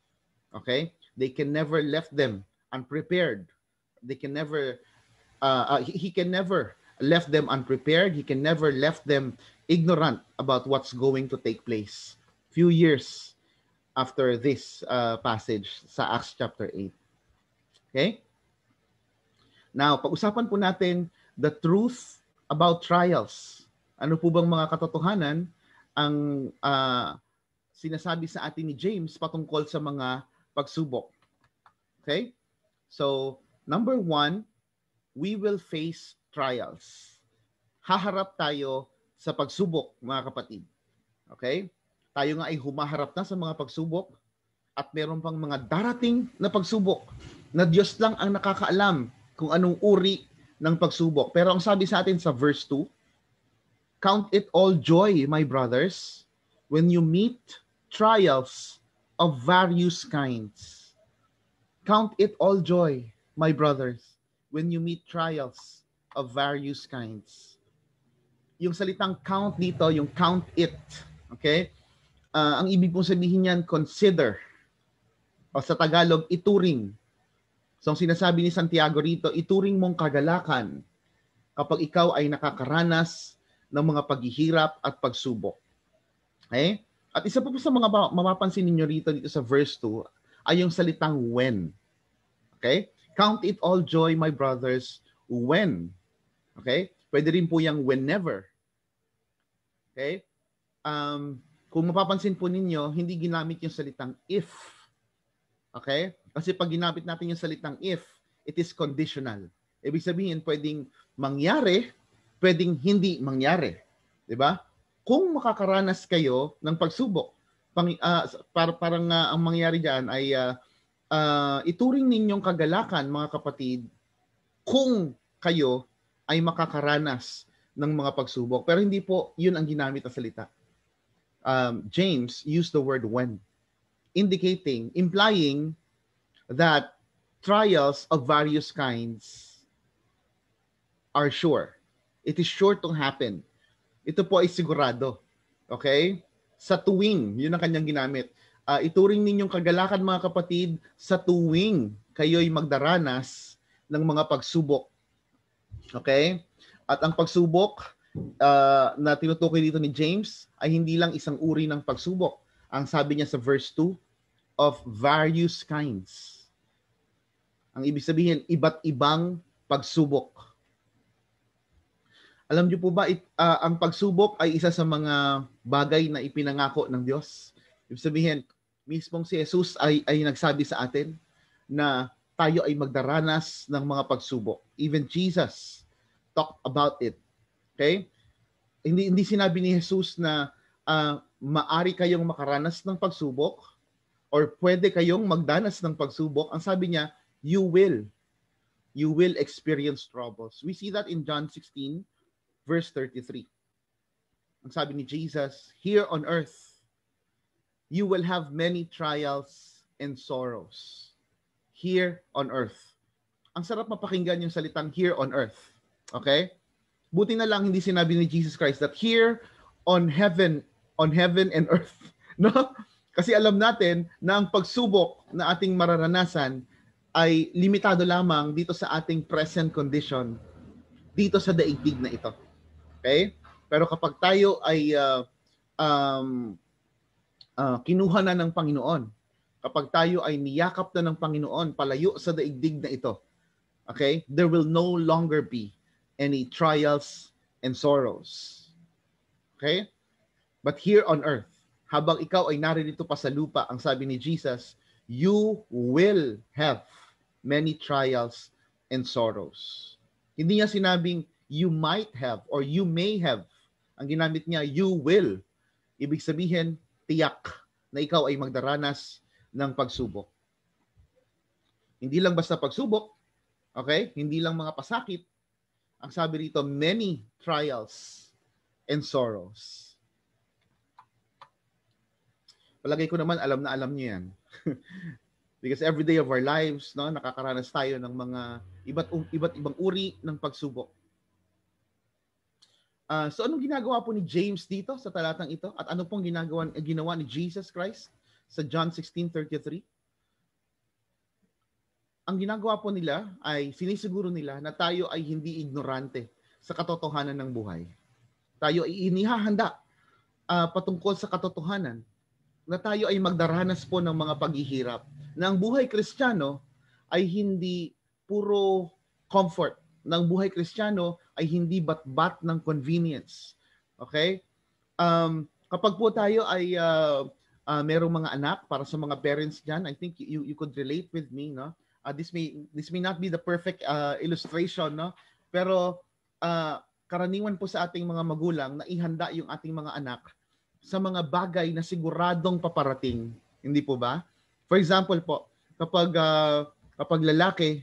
Okay? They can never left them unprepared. They can never, He can never left them unprepared. He can never left them ignorant about what's going to take place. Few years after this passage sa Acts chapter 8. Okay? Now, pag-usapan po natin the truth about trials. Ano po bang mga katotohanan ang sinasabi sa atin ni James patungkol sa mga pagsubok? Okay? So, number 1, we will face trials. Haharap tayo sa pagsubok, mga kapatid. Okay? Tayo nga ay humaharap na sa mga pagsubok at meron pang mga darating na pagsubok na Diyos lang ang nakakaalam kung anong uri ng pagsubok. Pero ang sabi sa atin sa verse 2, count it all joy, my brothers, when you meet trials of various kinds. Count it all joy, my brothers, when you meet trials of various kinds. Yung salitang count dito, yung count it, okay? Ang ibig pong sabihin niyan, consider. O sa Tagalog, ituring. So ang sinasabi ni Santiago rito, ituring mong kagalakan kapag ikaw ay nakakaranas ng mga paghihirap at pagsubok. Okay? At isa pa po sa mga mapapansin ninyo rito sa verse 2 ay yung salitang when. Okay? Count it all joy, my brothers, when. Okay? Pwede rin po yung whenever. Okay? Kung mapapansin po ninyo, hindi ginamit yung salitang if. Okay? Kasi pag ginamit natin yung salitang if, it is conditional. Ibig sabihin, pwedeng mangyari, pwedeng hindi mangyari. Diba? Kung makakaranas kayo ng pagsubok, parang ang mangyari dyan ay ituring ninyong kagalakan, mga kapatid, kung kayo ay makakaranas ng mga pagsubok. Pero hindi po yun ang ginamit na salita. James used the word when, implying that trials of various kinds are sure. It is sure to happen. Ito po ay sigurado. Okay? Sa tuwing, yun ang kanyang ginamit. Ituring ninyong kagalakan, mga kapatid, sa tuwing kayo'y magdaranas ng mga pagsubok. Okay? At ang pagsubok na tinutukoy dito ni James ay hindi lang isang uri ng pagsubok. Ang sabi niya sa verse 2, of various kinds. Ang ibig sabihin, iba't ibang pagsubok. Alam niyo po ba, ang pagsubok ay isa sa mga bagay na ipinangako ng Diyos. Ibig sabihin, mismong si Jesus ay nagsabi sa atin na tayo ay magdaranas ng mga pagsubok. Even Jesus talked about it. Okay? Hindi sinabi ni Jesus na maari kayong makaranas ng pagsubok or pwede kayong magdanas ng pagsubok. Ang sabi niya, you will experience troubles. We see that in John 16, verse 33. Ang sabi ni Jesus, here on earth, you will have many trials and sorrows. Here on earth. Ang sarap mapakinggan yung salitang here on earth. Okay? Buti na lang hindi sinabi ni Jesus Christ that here on heaven and earth. No? Kasi alam natin na ang pagsubok na ating mararanasan ay limitado lamang dito sa ating present condition, dito sa daigdig na ito. Okay? Pero kapag tayo ay kinuha na ng Panginoon. Kapag tayo ay niyakap na ng Panginoon, palayo sa daigdig na ito, okay, there will no longer be any trials and sorrows. Okay? But here on earth, habang ikaw ay naririto pa sa lupa, ang sabi ni Jesus, you will have many trials and sorrows. Hindi niya sinabing you might have or you may have. Ang ginamit niya, you will. Ibig sabihin, tiyak na ikaw ay magdaranas ng pagsubok. Hindi lang basta pagsubok, okay? Hindi lang mga pasakit. Ang sabi rito, many trials and sorrows. Palagay ko naman, alam na alam niyo yan. Because every day of our lives, no, nakakaranas tayo ng mga iba't ibang uri ng pagsubok. So anong ginagawa po ni James dito sa talatang ito? At ano pong ginawa ni Jesus Christ sa John 16:33? Ang ginagawa po nila ay sinisiguro nila na tayo ay hindi ignorante sa katotohanan ng buhay. Tayo ay inihahanda patungkol sa katotohanan na tayo ay magdaranas po ng mga paghihirap. Na ang buhay Kristiyano ay hindi puro comfort. Na ang buhay Kristiyano ay hindi bat-bat ng convenience. Okay? Kapag po tayo ay merong mga anak, para sa mga parents dyan, I think you could relate with me, no? This may not be the perfect illustration, no? Pero karaniwan po sa ating mga magulang na ihanda yung ating mga anak sa mga bagay na siguradong paparating, hindi po ba? For example po, kapag lalaki,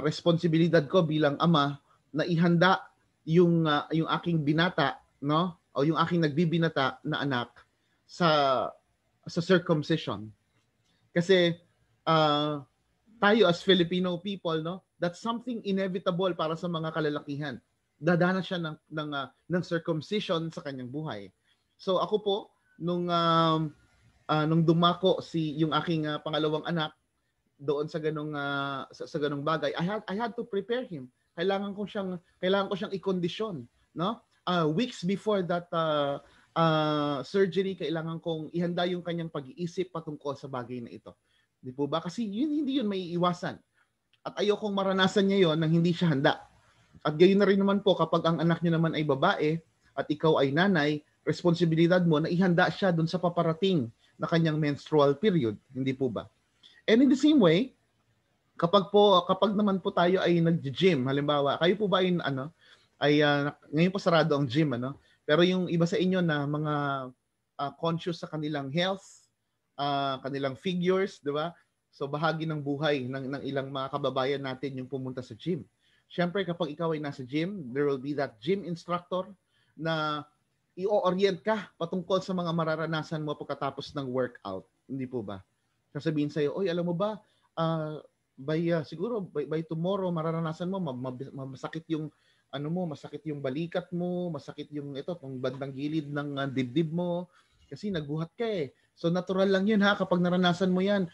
responsibilidad ko bilang ama na ihanda yung aking binata, no? O yung aking nagbibinata na anak sa circumcision. Kasi tayo as Filipino people, no, that's something inevitable para sa mga kalalakihan. Dadanas siya ng circumcision sa kanyang buhay. So ako po nung dumako yung aking pangalawang anak doon sa ganong bagay, I had to prepare him. Kailangan ko siyang i-kondisyon, no? Weeks before that surgery, kailangan kong ihanda yung kanyang pag-iisip patungkol sa bagay na ito. Di po ba? Kasi hindi yun may iwasan. At ayokong maranasan niya yon nang hindi siya handa. At gayon na rin naman po kapag ang anak niyo naman ay babae at ikaw ay nanay, responsibilidad mo na ihanda siya dun sa paparating na kanyang menstrual period. Hindi po ba? And in the same way, kapag naman po tayo ay nag-gym, halimbawa, kayo po ba ngayon po sarado ang gym, ano? Pero yung iba sa inyo na mga conscious sa kanilang health, kanilang figures, di ba? So bahagi ng buhay ng ilang mga kababayan natin yung pumunta sa gym. Siyempre kapag ikaw ay nasa gym, there will be that gym instructor na i-orient ka patungkol sa mga mararanasan mo pagkatapos ng workout. Hindi po ba? Sasabihin sa'yo, oy, alam mo ba, siguro by tomorrow mararanasan mo masakit yung masakit yung balikat mo, masakit yung tong bandang gilid ng dibdib mo kasi nagbuhat ka eh. So natural lang yun ha, kapag naranasan mo yan,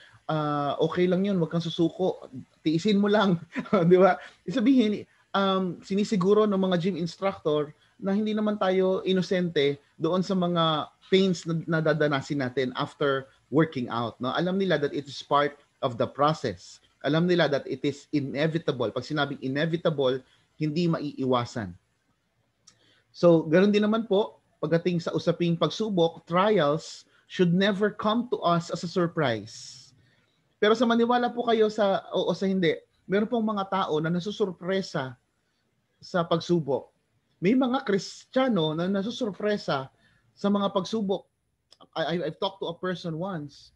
okay lang yun, wag kang susuko, tiisin mo lang, di ba? Sabihin, sinisiguro ng mga gym instructor na hindi naman tayo inosente doon sa mga pains na dadanasin natin after working out. No? Alam nila that it is part of the process. Alam nila that it is inevitable. Pag sinabing inevitable, hindi maiiwasan. So, ganoon din naman po, pagdating sa usaping pagsubok, trials should never come to us as a surprise. Pero sa maniwala po kayo o sa hindi, meron pong mga tao na nasusurpresa sa pagsubok. May mga Kristiyano na nasusurpresa sa mga pagsubok. I've talked to a person once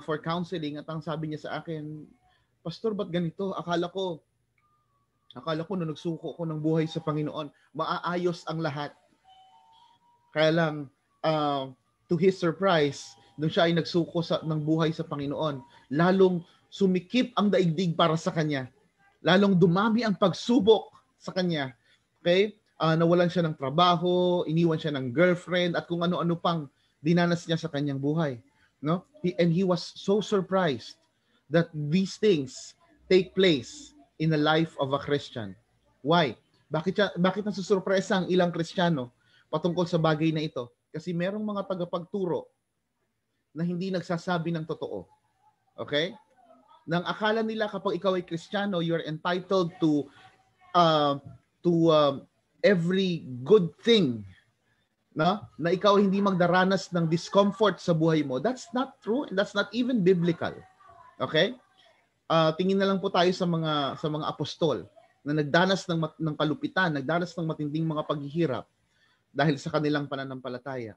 for counseling at ang sabi niya sa akin, Pastor, ba't ganito? Akala ko nung nagsuko ko ng buhay sa Panginoon, maaayos ang lahat. Kaya lang, to his surprise, nung siya ay nagsuko ng buhay sa Panginoon, lalong sumikip ang daigdig para sa kanya. Lalong dumami ang pagsubok sa kanya. Okay? Nawalan siya ng trabaho, iniwan siya ng girlfriend, at kung ano-ano pang dinanas niya sa kanyang buhay. No? And he was so surprised that these things take place in the life of a Christian. Why? Bakit nasusurpresa ang ilang Kristiyano patungkol sa bagay na ito? Kasi merong mga tagapagturo na hindi nagsasabi ng totoo. Okay? Nang akala nila kapag ikaw ay Kristiyano, you're entitled to every good thing, no? Na ikaw hindi magdaranas ng discomfort sa buhay mo. That's not true, and that's not even biblical. Okay? Tingin na lang po tayo sa mga apostol na nagdanas ng kalupitan, nagdanas ng matinding mga paghihirap dahil sa kanilang pananampalataya.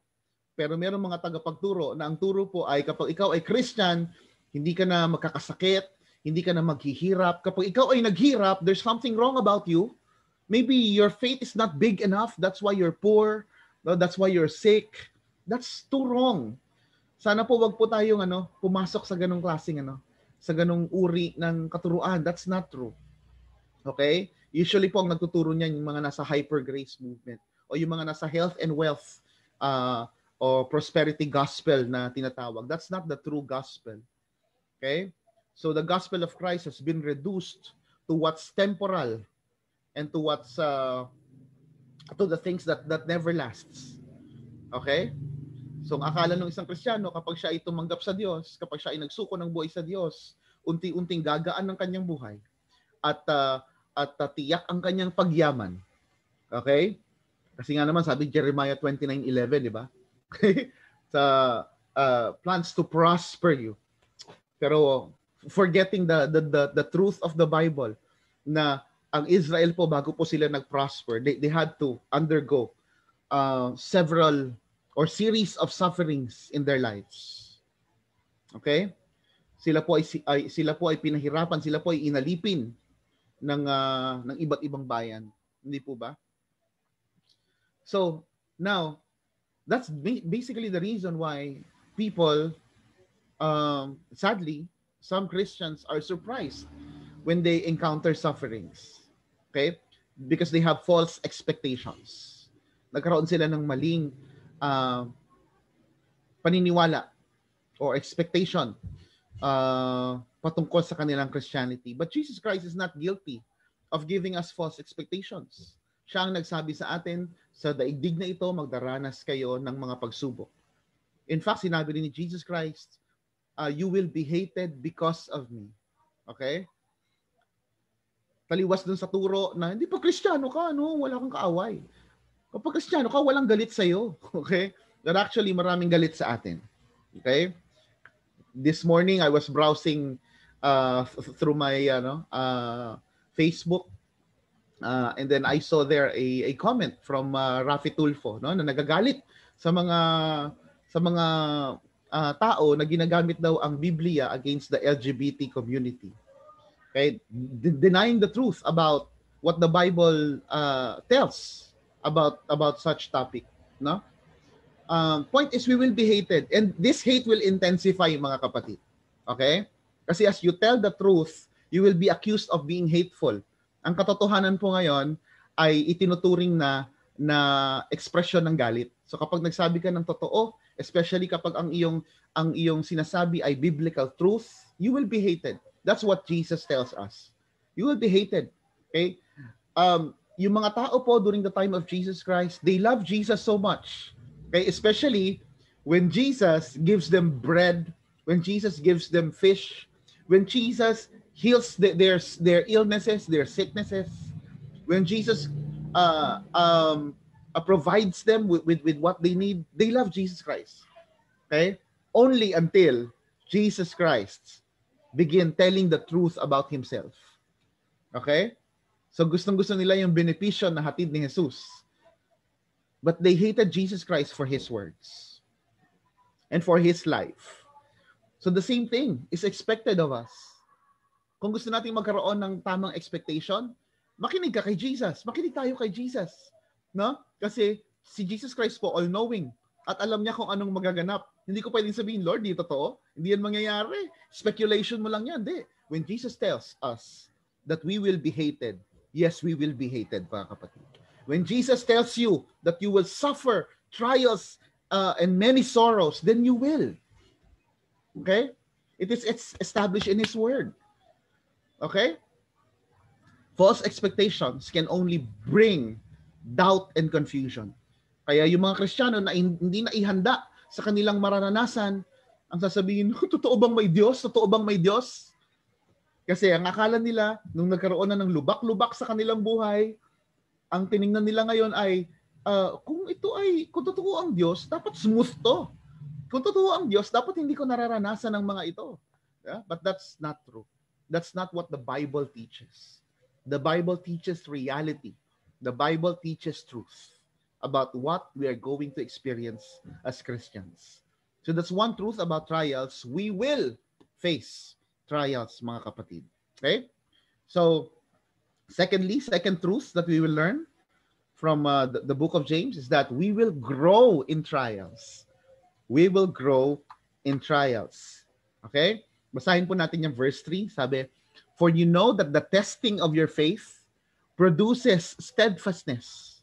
Pero mayroong mga tagapagturo na ang turo po ay kapag ikaw ay Christian, hindi ka na magkakasakit, hindi ka na maghihirap. Kapag ikaw ay naghirap, there's something wrong about you. Maybe your faith is not big enough. That's why you're poor. No, that's why you're sick. That's too wrong. Sana po wag po tayong pumasok sa ganung klaseng sa ganung uri ng katuruan. That's not true. Okay? Usually po ang nagtuturo niyan yung mga nasa hyper grace movement o yung mga nasa health and wealth o prosperity gospel na tinatawag. That's not the true gospel. Okay? So the gospel of Christ has been reduced to what's temporal and to what's to the things that never lasts. Okay? So ang akala ng isang Kristiyano kapag siya ay tumanggap sa Diyos, kapag siya ay nagsuko ng buhay sa Diyos, unti-unting gagaan ng kanyang buhay at tiyak ang kanyang pagyaman. Okay? Kasi nga naman sabi Jeremiah 29:11, di ba? Sa plans to prosper you. Pero forgetting the truth of the Bible na ang Israel po bago po sila nag-prosper, they had to undergo several or series of sufferings in their lives. Okay? Sila po ay pinahirapan, sila po ay inalipin ng iba't ibang bayan. Hindi po ba? So, now that's basically the reason why people sadly, some Christians are surprised when they encounter sufferings. Okay? Because they have false expectations. Nagkaroon sila ng maling paniniwala or expectation patungkol sa kanilang Christianity. But Jesus Christ is not guilty of giving us false expectations. Siya ang nagsabi sa atin, sa daigdig na ito, magdaranas kayo ng mga pagsubok. In fact, sinabi rin ni Jesus Christ, you will be hated because of me. Okay? Taliwas dun sa turo na hindi pa Kristiyano ka, wala kang kaaway. Kapag Kristiyano ka, walang galit sa'yo. Okay? But actually, maraming galit sa atin. Okay? This morning, I was browsing through my Facebook, and then I saw there a comment from Rafi Tulfo, no, na nagagalit sa mga tao na ginagamit daw ang Biblia against the LGBT community. Okay? Denying the truth about what the Bible tells about such topic, no? Point is, we will be hated, and this hate will intensify, mga kapatid. Okay? Kasi as you tell the truth, you will be accused of being hateful. Ang katotohanan po ngayon ay itinuturing na ekspresyon ng galit. So kapag nagsabi ka ng totoo, especially kapag ang iyong sinasabi ay biblical truth, you will be hated. That's what Jesus tells us. You will be hated. Okay? Yung mga tao po during the time of Jesus Christ, they love Jesus so much. Okay? Especially when Jesus gives them bread, when Jesus gives them fish, when Jesus heals their illnesses, their sicknesses, when Jesus provides them with what they need, they love Jesus Christ. Okay? Only until Jesus Christ begin telling the truth about himself. Okay? So gustong-gusto nila yung benepisyo na hatid ni Jesus. But they hated Jesus Christ for his words and for his life. So the same thing is expected of us. Kung gusto natin magkaroon ng tamang expectation, makinig ka kay Jesus. Makinig tayo kay Jesus. No? Kasi si Jesus Christ po all-knowing at alam niya kung anong magaganap. Hindi ko pwedeng sabihin, Lord, di totoo. Hindi yan mangyayari. Speculation mo lang yan. Di. When Jesus tells us that we will be hated, yes, we will be hated, mga kapatid. When Jesus tells you that you will suffer trials and many sorrows, then you will. Okay? It's established in His Word. Okay? False expectations can only bring doubt and confusion. Kaya yung mga Kristiyano na hindi na ihanda sa kanilang mararanasan Ang sasabihin, totoo bang may Diyos? Totoo bang may Diyos? Kasi ang akala nila, nung nagkaroon na ng lubak-lubak sa kanilang buhay, ang tiningnan nila ngayon ay, kung totoo ang Diyos, dapat smooth to. Kung totoo ang Diyos, dapat hindi ko nararanasan ng mga ito. Yeah? But that's not true. That's not what the Bible teaches. The Bible teaches reality. The Bible teaches truth about what we are going to experience as Christians. So that's one truth about trials. We will face trials, mga kapatid. Okay? So, secondly, second truth that we will learn from the book of James is that we will grow in trials. We will grow in trials. Okay? Basahin po natin yung verse 3. Sabi, for you know that the testing of your faith produces steadfastness.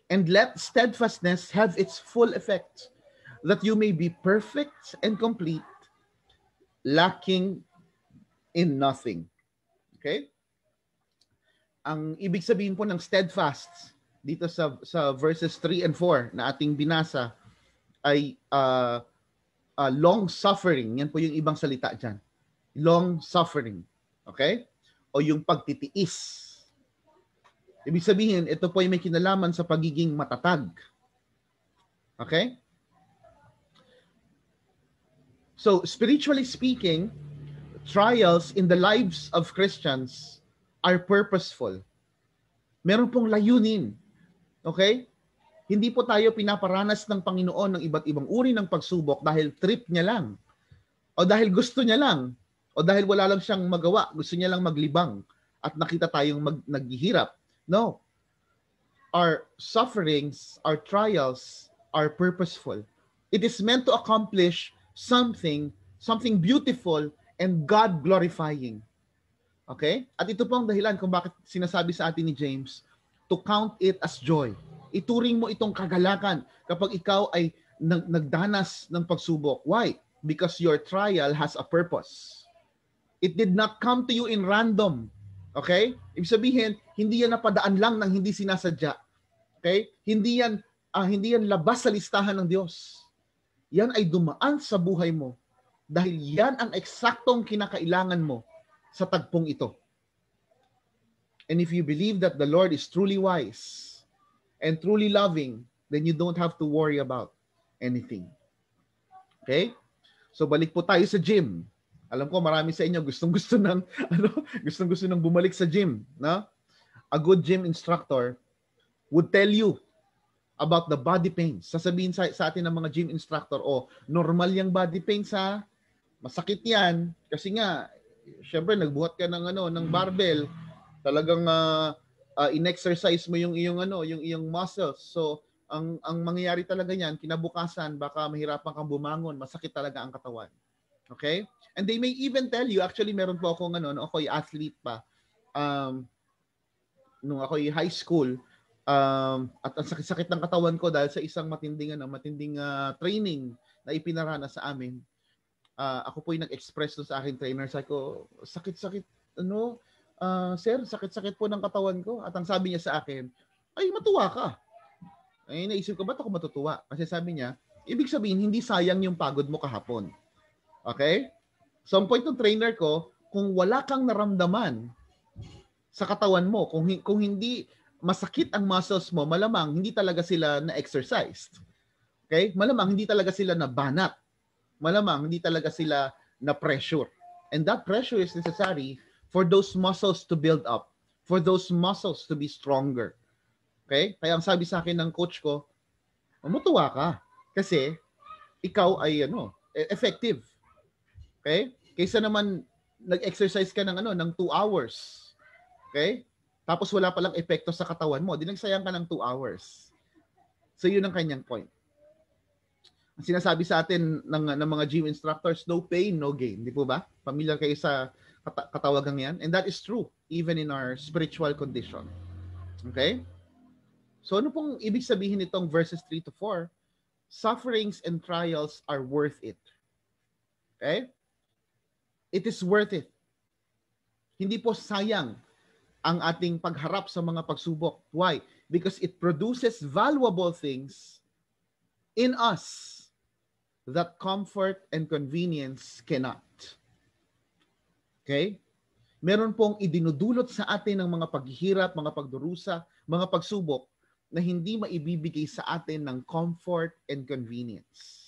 And let steadfastness have its full effect, that you may be perfect and complete, lacking in nothing. Okay? Ang ibig sabihin po ng steadfast dito sa verses 3 and 4 na ating binasa ay long suffering. Yan po yung ibang salita dyan. Long suffering. Okay? O yung pagtitiis. Ibig sabihin, ito po ay may kinalaman sa pagiging matatag. Okay? So, spiritually speaking, trials in the lives of Christians are purposeful. Meron pong layunin. Okay? Hindi po tayo pinaparanas ng Panginoon ng iba't ibang uri ng pagsubok dahil trip niya lang. O dahil gusto niya lang. O dahil wala lang siyang magawa. Gusto niya lang maglibang. At nakita tayong naghihirap. No. Our sufferings, our trials are purposeful. It is meant to accomplish something beautiful and God-glorifying. Okay? At ito po ang dahilan kung bakit sinasabi sa atin ni James, to count it as joy. Ituring mo itong kagalakan kapag ikaw ay nagdanas ng pagsubok. Why? Because your trial has a purpose. It did not come to you in random. Okay? Ibig sabihin, hindi yan napadaan lang ng hindi sinasadya. Okay? Hindi yan labas sa listahan ng Diyos. Yan ay dumaan sa buhay mo dahil yan ang eksaktong kinakailangan mo sa tagpong ito. And if you believe that the Lord is truly wise and truly loving, then you don't have to worry about anything. Okay? So balik po tayo sa gym. Alam ko marami sa inyo gustong-gusto ng bumalik sa gym, no? A good gym instructor would tell you about the body pains. Sasabihin sa atin ng mga gym instructor, normal yung body pains ha. Masakit 'yan kasi nga syempre nagbuhat ka ng barbell, talagang in-exercise mo yung iyong muscles. So ang mangyayari talaga niyan, kinabukasan baka mahirapan kang bumangon, masakit talaga ang katawan. Okay? And they may even tell you, actually meron po akong nung ako'y athlete pa, nung ako'y high school, at ang sakit-sakit ng katawan ko dahil sa isang matinding training na ipinaranas sa amin. Ako po yung nag-express sa aking trainer, sabi ko, sakit-sakit, sir, sakit-sakit po ng katawan ko. At ang sabi niya sa akin, ay matuwa ka. Ay naisip ko, ba't ako matutuwa? Kasi sabi niya, ibig sabihin, hindi sayang yung pagod mo kahapon. Okay? So, ang point ng trainer ko, kung wala kang naramdaman sa katawan mo, kung hindi masakit ang muscles mo, malamang hindi talaga sila na-exercised. Okay? Malamang hindi talaga sila na-banat. Malamang hindi talaga sila na-pressure. And that pressure is necessary for those muscles to build up, for those muscles to be stronger. Okay? Kaya ang sabi sa akin ng coach ko, matuwa ka kasi ikaw ay effective. Okay? Kaysa naman nag-exercise ka ng 2 hours. Okay? Tapos wala palang epekto sa katawan mo, di nagsayang ka ng 2 hours. So yun ang kanyang point. Ang sinasabi sa atin ng mga gym instructors, no pain, no gain. Di po ba? Familiar kayo sa katawagang yan? And that is true, even in our spiritual condition. Okay? So ano pong ibig sabihin nitong verses 3 to 4? Sufferings and trials are worth it. Okay? It is worth it. Hindi po sayang ang ating pagharap sa mga pagsubok. Why? Because it produces valuable things in us. that comfort and convenience cannot. Okay? Meron pong idinudulot sa atin ng mga paghihirap, mga pagdurusa, mga pagsubok na hindi maibibigay sa atin ng comfort and convenience.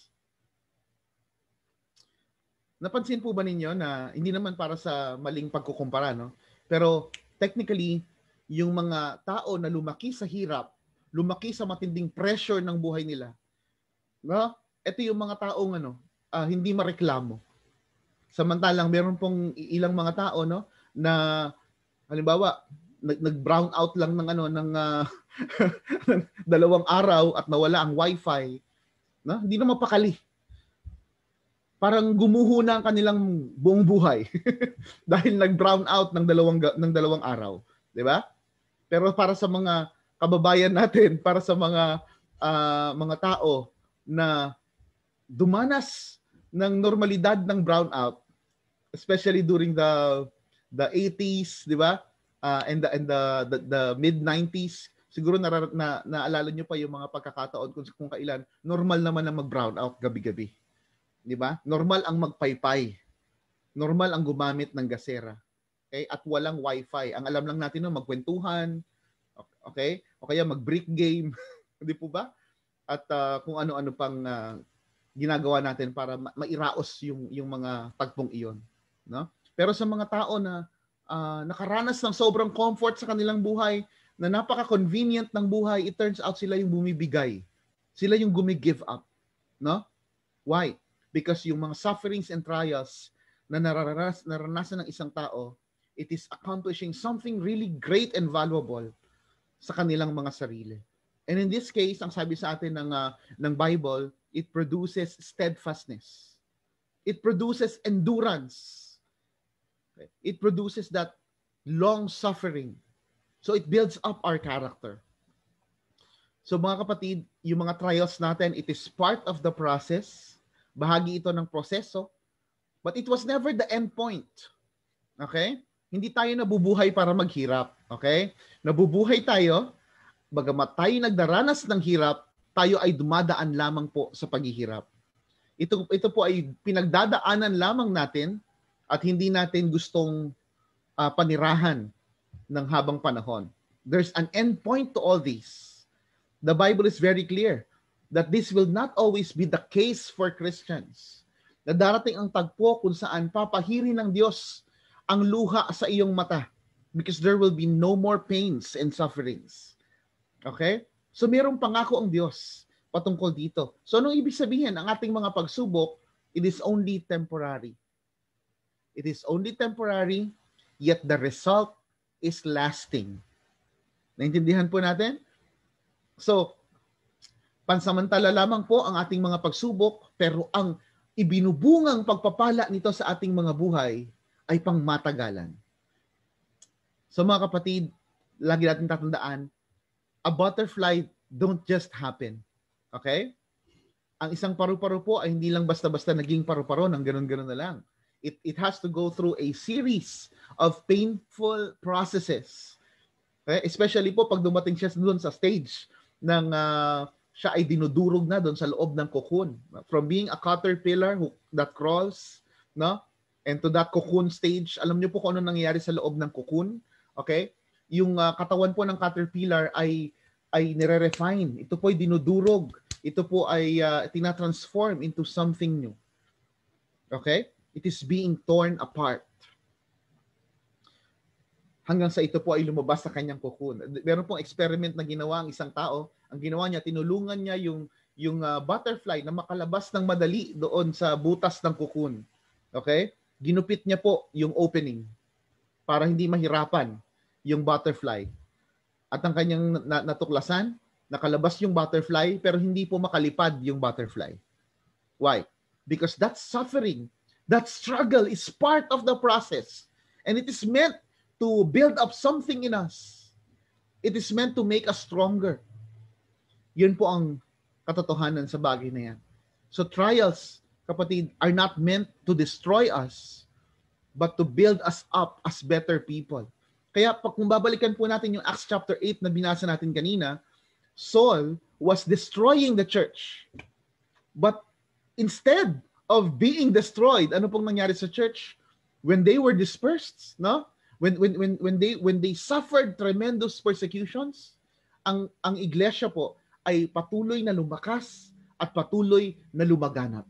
Napansin po ba ninyo na hindi naman para sa maling pagkukumpara, no? Pero technically, yung mga tao na lumaki sa hirap, lumaki sa matinding pressure ng buhay nila, no? Ito yung mga taong hindi mareklamo. Samantalang meron pong ilang mga tao, no, na halimbawa nag-brown out lang ng 2 araw at nawala ang wifi, no? Hindi na mapakali. Parang gumuho na ang kanilang buong buhay dahil nag-brown out ng 2 araw, 'di ba? Pero para sa mga kababayan natin, para sa mga tao na dumanas ng normalidad ng brownout, especially during the 80s, 'di ba? And the mid 90s, siguro naalala niyo pa yung mga pagkakataon kung kailan normal naman ang mag-brownout gabi-gabi. 'Di ba? Normal ang magpaypay. Normal ang gumamit ng gasera. Okay? At walang wifi. Ang alam lang natin magkwentuhan, okay? O kaya mag-brick game, 'di po ba? At kung ano-ano pang ginagawa natin para mairaos yung mga tagpong iyon, no? Pero sa mga tao na nakaranas ng sobrang comfort sa kanilang buhay, na napaka-convenient ng buhay, it turns out sila yung bumibigay. Sila yung gumi-give up, no? Why? Because yung mga sufferings and trials na naranasan ng isang tao, it is accomplishing something really great and valuable sa kanilang mga sarili. And in this case, ang sabi sa atin ng Bible, it produces steadfastness. It produces endurance. It produces that long suffering. So it builds up our character. So mga kapatid, yung mga trials natin, it is part of the process. Bahagi ito ng proseso. But it was never the end point. Okay? Hindi tayo nabubuhay para maghirap. Okay? Nabubuhay tayo, bagamat tayo nagdaranas ng hirap, tayo ay dumadaan lamang po sa paghihirap. Ito po ay pinagdadaanan lamang natin at hindi natin gustong panirahan ng habang panahon. There's an end point to all this. The Bible is very clear that this will not always be the case for Christians. Na darating ang tagpo kung saan papahirin ng Diyos ang luha sa iyong mata because there will be no more pains and sufferings. Okay? So mayroong pangako ang Diyos patungkol dito. So anong ibig sabihin? Ang ating mga pagsubok, it is only temporary. It is only temporary, yet the result is lasting. Naintindihan po natin? So, pansamantala lamang po ang ating mga pagsubok, pero ang ibinubungang pagpapala nito sa ating mga buhay ay pangmatagalan. So mga kapatid, lagi natin tatandaan, a butterfly don't just happen. Okay? Ang isang paru-paro po ay hindi lang basta-basta naging paru-paro ng ganun-ganun na lang. It has to go through a series of painful processes. Okay? Especially po pag dumating siya doon sa stage ng siya ay dinudurog na doon sa loob ng cocoon. From being a caterpillar that crawls, no? And to that cocoon stage, alam niyo po kung ano nangyayari sa loob ng cocoon? Okay? Yung katawan po ng caterpillar ay nire-refine. Ito po ay dinudurog. Ito po ay tinatransform into something new. Okay? It is being torn apart. Hanggang sa ito po ay lumabas sa kanyang cocoon. Meron pong experiment na ginawa ang isang tao. Ang ginawa niya, tinulungan niya yung butterfly na makalabas ng madali doon sa butas ng cocoon. Okay? Ginupit niya po yung opening para hindi mahirapan yung butterfly. At ang kanyang natuklasan, nakalabas yung butterfly pero hindi po makalipad yung butterfly. Why? Because that suffering, that struggle is part of the process. And it is meant to build up something in us. It is meant to make us stronger. Yun po ang katotohanan sa bagay na yan. So trials, kapatid, are not meant to destroy us, but to build us up as better people. Kaya kung babalikan po natin yung Acts chapter 8 na binasa natin kanina, Saul was destroying the church. But instead of being destroyed, ano pong nangyari sa church? When they were dispersed, no? When they suffered tremendous persecutions, ang iglesia po ay patuloy na lumakas at patuloy na lumaganap.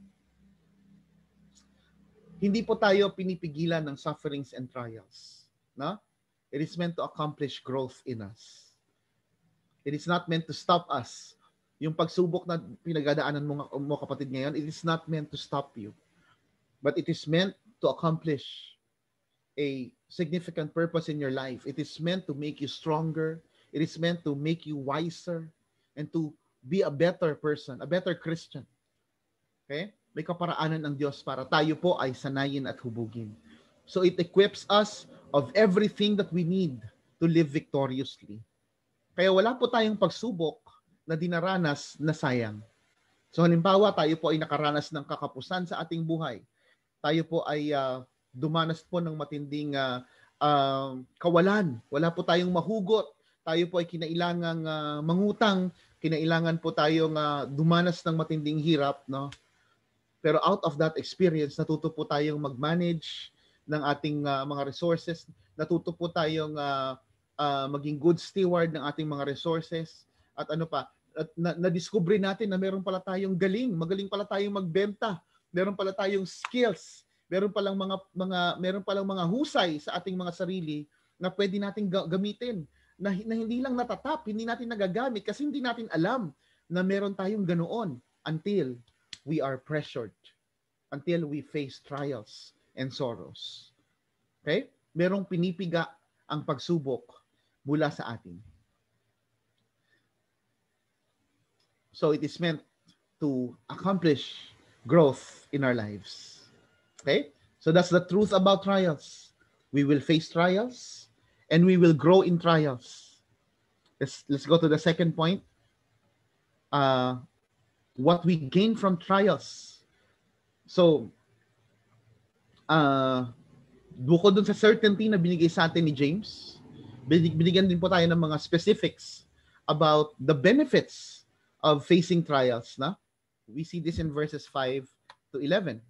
Hindi po tayo pinipigilan ng sufferings and trials, no? It is meant to accomplish growth in us. It is not meant to stop us. Yung pagsubok na pinagdadaanan mo kapatid ngayon, it is not meant to stop you. But it is meant to accomplish a significant purpose in your life. It is meant to make you stronger. It is meant to make you wiser and to be a better person, a better Christian. Okay? May kaparaanan ng Diyos para tayo po ay sanayin at hubugin. So it equips us of everything that we need to live victoriously. Kaya wala po tayong pagsubok na dinaranas na sayang. So halimbawa, tayo po ay nakaranas ng kakapusan sa ating buhay. Tayo po ay dumanas po ng matinding kawalan. Wala po tayong mahugot. Tayo po ay kinailangang mangutang. Kinailangan po tayong dumanas ng matinding hirap, no? Pero out of that experience, natuto po tayong mag-manage ng ating mga resources. Natuto po tayong maging good steward ng ating mga resources. At ano pa, na-discover natin na meron pala tayong magaling pala tayong magbenta. Meron pala tayong skills. Meron palang mga husay sa ating mga sarili na pwede nating gamitin. Na hindi lang natatap, hindi natin nagagamit kasi hindi natin alam na meron tayong ganoon until we are pressured, until we face trials and sorrows. Okay? Merong pinipiga ang pagsubok mula sa atin. So it is meant to accomplish growth in our lives. Okay? So that's the truth about trials. We will face trials and we will grow in trials. Let's go to the second point. What we gain from trials. So, bukod dun sa certainty na binigay sa atin ni James, binigyan din po tayo ng mga specifics about the benefits of facing trials. Na? We see this in verses 5 to 11.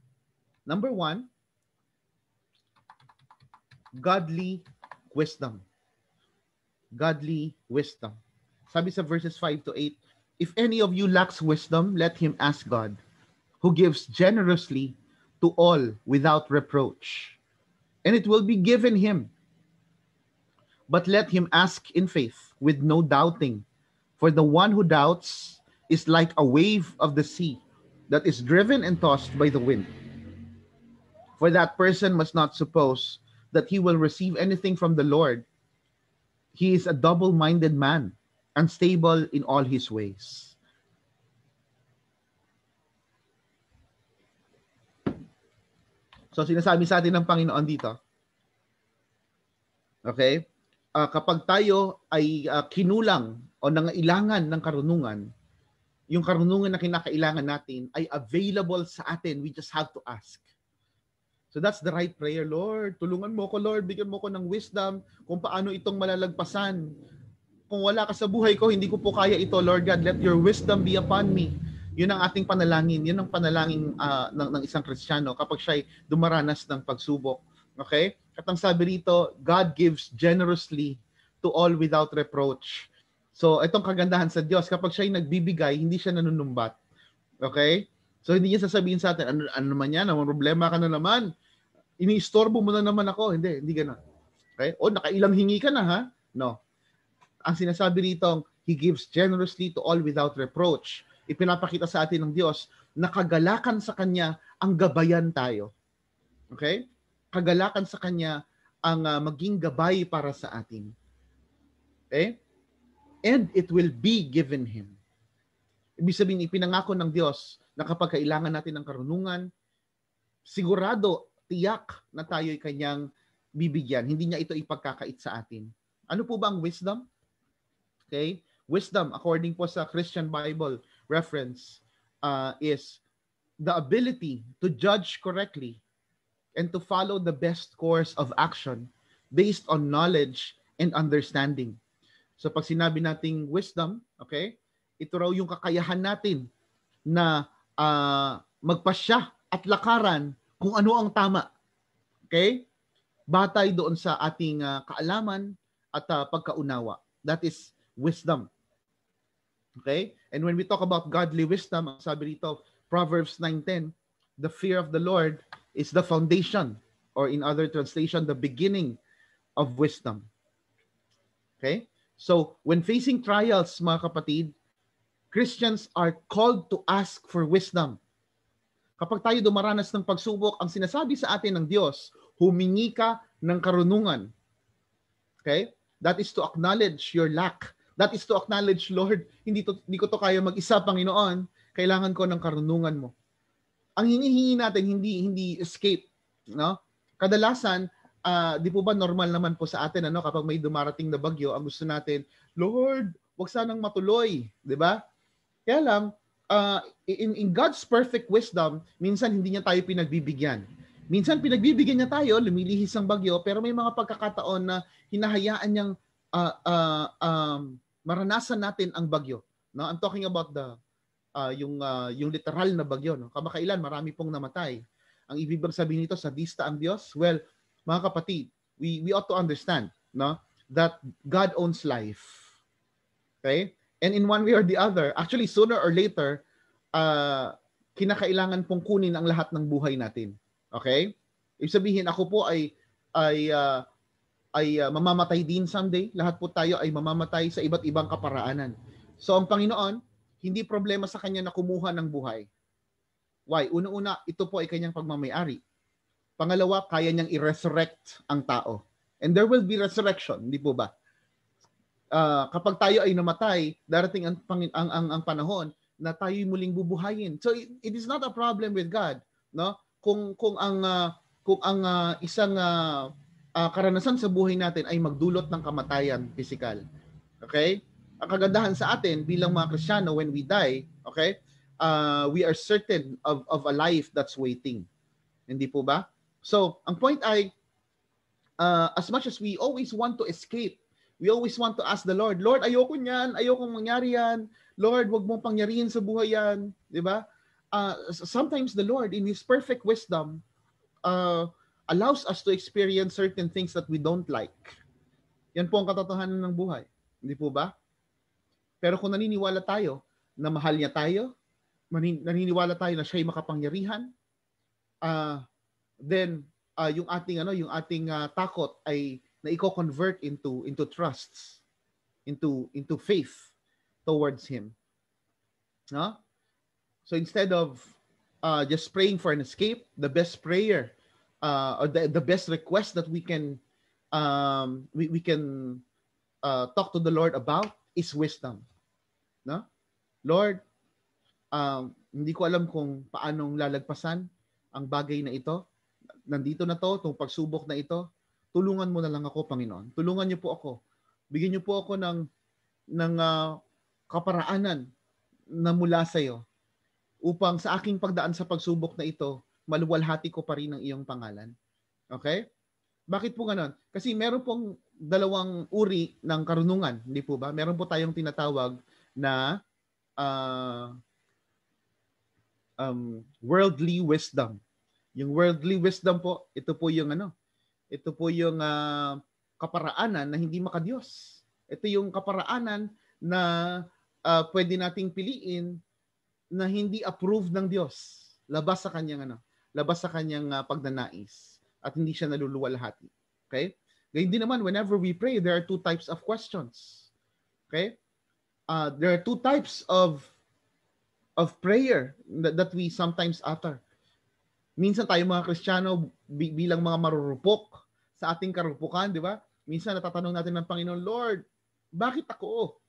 Number 1, godly wisdom. Godly wisdom. Sabi sa verses 5 to 8, if any of you lacks wisdom, let him ask God, who gives generously to all without reproach, and it will be given him. But let him ask in faith, with no doubting. For the one who doubts is like a wave of the sea that is driven and tossed by the wind. For that person must not suppose that he will receive anything from the Lord. He is a double-minded man, unstable in all his ways. So sinasabi sa atin ng Panginoon dito, okay, kapag tayo ay kinulang o nangailangan ng karunungan, yung karunungan na kinakailangan natin ay available sa atin. We just have to ask. So that's the right prayer. Lord, tulungan mo ko, Lord. Bigyan mo ko ng wisdom kung paano itong malalagpasan. Kung wala ka sa buhay ko, hindi ko po kaya ito, Lord God. Let your wisdom be upon me. Yun ang ating panalangin. Yun ang panalangin ng isang Kristiyano kapag siya'y dumaranas ng pagsubok. Okay? At ang sabi rito, God gives generously to all without reproach. So, itong kagandahan sa Diyos, kapag siya'y nagbibigay, hindi siya nanunumbat. Okay? So, hindi niya sasabihin sa atin, ano naman yan? Ang problema ka na naman. Iniistorbo mo na naman ako. Hindi gano'n. Okay? O, nakailang hingi ka na, ha? No. Ang sinasabi rito, He gives generously to all without reproach. Ipinapakita sa atin ng Diyos na kagalakan sa Kanya ang gabayan tayo. Okay? Kagalakan sa Kanya ang maging gabay para sa atin. Okay? And it will be given Him. Ibig sabihin, ipinangako ng Diyos na kapag kailangan natin ng karunungan, sigurado, tiyak na tayo'y Kanyang bibigyan. Hindi niya ito ipagkakait sa atin. Ano po ba ang wisdom? Okay? Wisdom, according po sa Christian Bible reference, is the ability to judge correctly and to follow the best course of action based on knowledge and understanding. So pag sinabi nating wisdom, okay, ito raw yung kakayahan natin na magpasya at lakaran kung ano ang tama. Okay? Batay doon sa ating kaalaman at pagkaunawa. That is wisdom. Okay? And when we talk about godly wisdom, ang sabi rito, Proverbs 9:10, the fear of the Lord is the foundation, or in other translation, the beginning of wisdom. Okay? So, when facing trials, mga kapatid, Christians are called to ask for wisdom. Kapag tayo dumaranas ng pagsubok, ang sinasabi sa atin ng Diyos, humingi ka ng karunungan. Okay? That is to acknowledge your lack. That is to acknowledge, Lord, hindi ko to kaya mag-isa, Panginoon. Kailangan ko ng karunungan mo. Ang hinihingi natin, hindi escape. No? Kadalasan, di po ba normal naman po sa atin, kapag may dumarating na bagyo, ang gusto natin, Lord, wag sanang matuloy. Di ba? Kaya lang, in God's perfect wisdom, minsan hindi niya tayo pinagbibigyan. Minsan pinagbibigyan niya tayo, lumilihis ang bagyo, pero may mga pagkakataon na hinahayaan niyang maranasan natin ang bagyo. No? I'm talking about yung literal na bagyo. No? Kamakailan, marami pong namatay. Ang ibig sabihin nito, sadista ang Diyos? Well, mga kapatid, we ought to understand, no, that God owns life. Okay? And in one way or the other, actually sooner or later, kinakailangan pong kunin ang lahat ng buhay natin. Okay? Ibig sabihin, ako po ay mamamatay din someday. Lahat po tayo ay mamamatay sa iba't ibang kaparaanan. So ang Panginoon, hindi problema sa Kanya na kumuha ng buhay. Why? Una-una, ito po ay Kanyang pagmamayari. Pangalawa, kaya niyang i-resurrect ang tao. And there will be resurrection, hindi po ba? Kapag tayo ay namatay, darating ang panahon na tayo'y muling bubuhayin. So it is not a problem with God, no? Kung ang isang karanasan sa buhay natin ay magdulot ng kamatayan physical. Okay? Ang kagandahan sa atin bilang mga Kristiyano, when we die, okay? We are certain of a life that's waiting. Hindi po ba? So, ang point ay, as much as we always want to escape, we always want to ask the Lord, Lord, ayoko niyan, ayokong mangyari yan. Lord, wag mong pangyarihin sa buhay yan. Di ba? Sometimes the Lord, in His perfect wisdom, allows us to experience certain things that we don't like. Yan po ang katotohanan ng buhay. Hindi po ba? Pero kung naniniwala tayo na mahal niya tayo, naniniwala tayo na siya'y makapangyarihan, then yung ating takot ay na i-convert into trusts, into faith towards Him. No? So instead of just praying for an escape, the best prayer or the best request that we can talk to the Lord about is wisdom. No? Lord, hindi ko alam kung paanong lalagpasan ang bagay na ito. Nandito na to, itong pagsubok na ito. Tulungan mo na lang ako, Panginoon. Tulungan niyo po ako. Bigyan niyo po ako ng kaparaanan na mula sa iyo upang sa aking pagdaan sa pagsubok na ito, maluwalhati ko pa rin ang iyong pangalan. Okay? Bakit po ganon? Kasi meron pong dalawang uri ng karunungan, hindi po ba? Meron po tayong tinatawag na worldly wisdom. Yung worldly wisdom po, ito po yung kaparaanan na hindi makadiyos. Ito yung kaparaanan na pwede nating piliin na hindi approved ng Diyos. Labas sa kanyang pagnanais at hindi siya naluluwalhati. Okay? Gayun din naman, whenever we pray, there are two types of questions. Okay? There are two types of prayer that we sometimes utter. Minsan tayo mga Kristiyano bilang mga marurupok sa ating karupukan, di ba? Minsan natatanong natin ng Panginoon, Lord, bakit ako?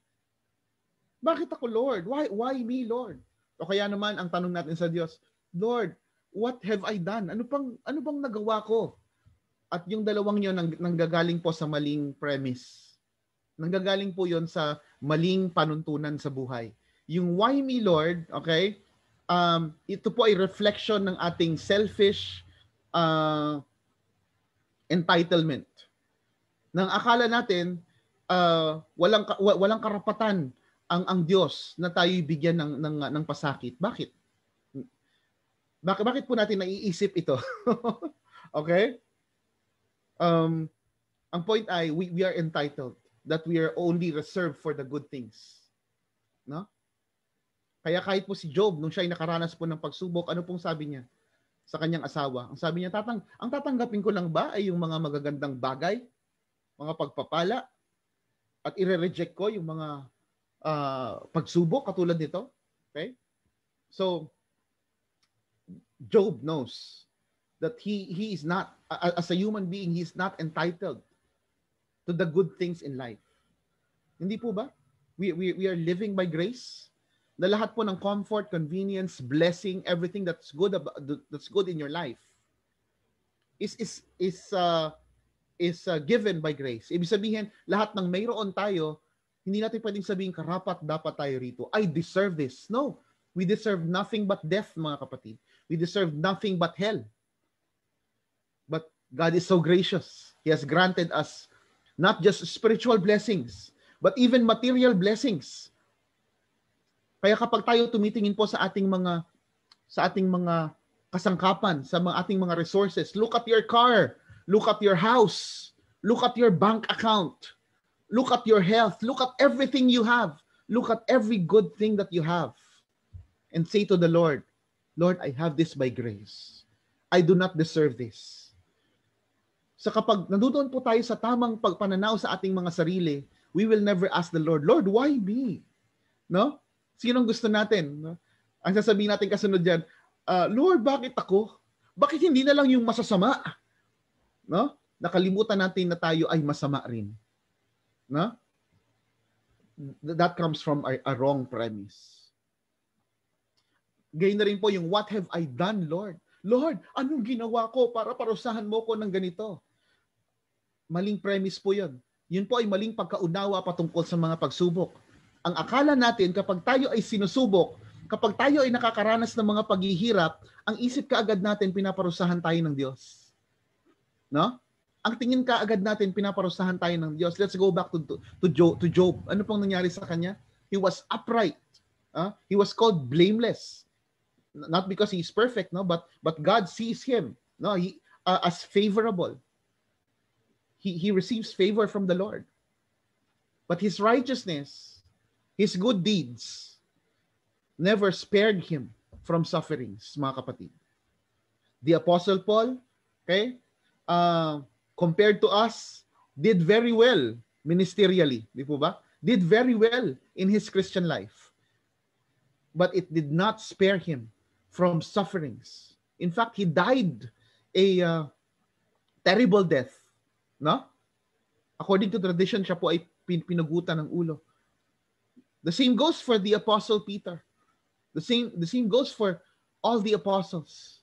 Bakit ako, Lord? Why me, Lord? O kaya naman ang tanong natin sa Diyos, Lord, what have I done? Ano bang nagawa ko? At yung dalawang yun nanggagaling po sa maling premise. Nanggagaling po yon sa maling panuntunan sa buhay. Yung why me, Lord, okay? Ito po ay reflection ng ating selfish entitlement. Nang akala natin walang karapatan ang Diyos na tayo bigyan ng pasakit. Bakit? Bakit po natin naiisip ito? Okay? Ang point ay, we are entitled, that we are only reserved for the good things. No? Kaya kahit po si Job, nung siya ay nakaranas po ng pagsubok, ano pong sabi niya sa kanyang asawa? Ang sabi niya, ang tatanggapin ko lang ba ay yung mga magagandang bagay, mga pagpapala, at ire-reject ko yung mga pagsubok katulad nito? Okay? So, Job knows that he is not, as a human being, he is not entitled to the good things in life. Hindi po ba? We are living by grace. Na lahat po ng comfort, convenience, blessing, everything that's good in your life is given by grace. Ibig sabihin, lahat ng mayroon tayo, hindi natin pwedeng sabihin karapat dapat tayo rito. I deserve this. No. We deserve nothing but death, mga kapatid. We deserve nothing but hell. But God is so gracious. He has granted us not just spiritual blessings, but even material blessings. Kaya kapag tayo tumitingin po sa ating mga kasangkapan, sa ating mga resources, look at your car, look at your house, look at your bank account, look at your health, look at everything you have, look at every good thing that you have, and say to the Lord, Lord, I have this by grace. I do not deserve this. So kapag nandoon po tayo sa tamang pagpananaw sa ating mga sarili, we will never ask the Lord, Lord, why me? No? Sinong gusto natin? No? Ang sasabihin natin kasunod dyan, Lord, bakit ako? Bakit hindi na lang yung masasama? No? Nakalimutan natin na tayo ay masama rin. No? That comes from a wrong premise. Gayun na rin po yung, what have I done, Lord? Lord, anong ginawa ko para parusahan mo ko ng ganito? Maling premise po yun. Yun po ay maling pagkaunawa patungkol sa mga pagsubok. Ang akala natin kapag tayo ay sinusubok, kapag tayo ay nakakaranas ng mga paghihirap, ang isip kaagad natin pinaparusahan tayo ng Diyos. No? Ang tingin kaagad natin pinaparusahan tayo ng Diyos. Let's go back to Job. Ano pong nangyari sa kanya? He was upright. He was called blameless. Not because he's perfect, no, but God sees him, no, as favorable. He receives favor from the Lord. But his righteousness, his good deeds never spared him from sufferings, mga kapatid. The Apostle Paul, okay, compared to us, did very well ministerially, di po ba? Did very well in his Christian life. But it did not spare him from sufferings. In fact, he died a terrible death. No? According to tradition, siya po ay pinugutan ng ulo. The same goes for the Apostle Peter. The same goes for all the apostles.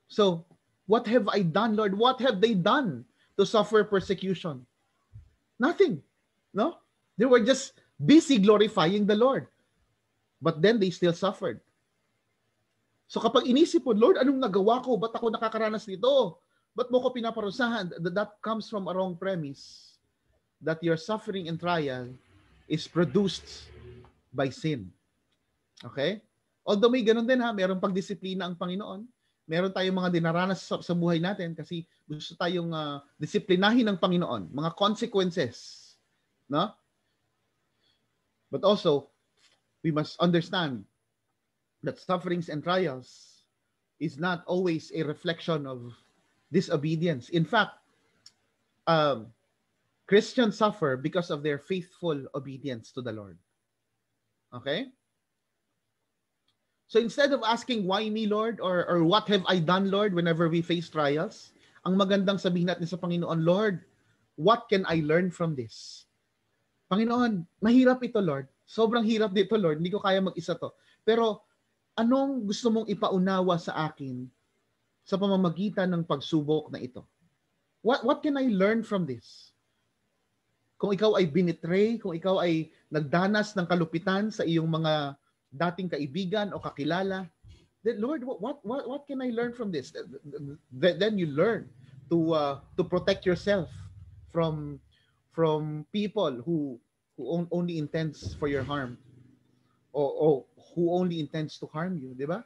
So, what have I done, Lord? What have they done to suffer persecution? Nothing. No? They were just busy glorifying the Lord. But then they still suffered. So kapag inisip mo, Lord, anong nagawa ko? Ba't ako nakakaranas nito? Ba't mo ko pinaparusahan? That comes from a wrong premise. That your suffering and trial is produced by sin. Okay? Although may ganun din ha, mayroong pagdisiplina ang Panginoon. Meron tayong mga dinaranas sa buhay natin kasi gusto tayong disiplinahin ng Panginoon. Mga consequences. No? But also, we must understand that sufferings and trials is not always a reflection of disobedience. In fact, Christians suffer because of their faithful obedience to the Lord. Okay? So instead of asking, why me, Lord? Or what have I done, Lord, whenever we face trials, ang magandang sabihin natin sa Panginoon, Lord, what can I learn from this? Panginoon, mahirap ito, Lord. Sobrang hirap dito, Lord. Hindi ko kaya mag-isa to. Pero anong gusto mong ipaunawa sa akin sa pamamagitan ng pagsubok na ito? What can I learn from this? Kung ikaw ay binitray, kung ikaw ay nagdanas ng kalupitan sa iyong mga dating kaibigan o kakilala, then Lord, what can I learn from this? Then you learn to protect yourself from people who only intends for your harm, or who only intends to harm you, di ba?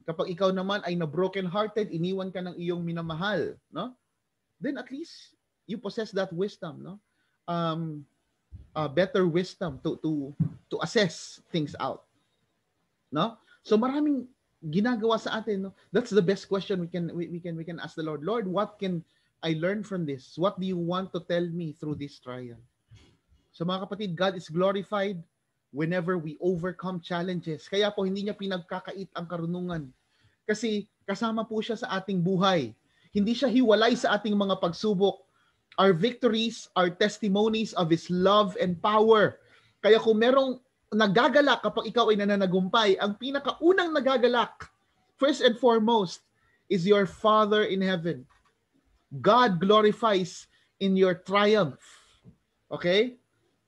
Kapag ikaw naman ay na broken-hearted, iniwan ka ng iyong minamahal, no? Then at least you possess that wisdom, no? Better wisdom to assess things out, no? So maraming ginagawa sa atin, no? That's the best question we can ask the Lord. Lord, what can I learn from this? What do you want to tell me through this trial? So mga kapatid, God is glorified whenever we overcome challenges. Kaya po hindi niya pinagkakait ang karunungan. Kasi kasama po siya sa ating buhay. Hindi siya hiwalay sa ating mga pagsubok. Our victories are testimonies of His love and power. Kaya kung merong nagagalak kapag ikaw ay nananagumpay, ang pinakaunang nagagalak, first and foremost, is your Father in heaven. God glorifies in your triumph. Okay?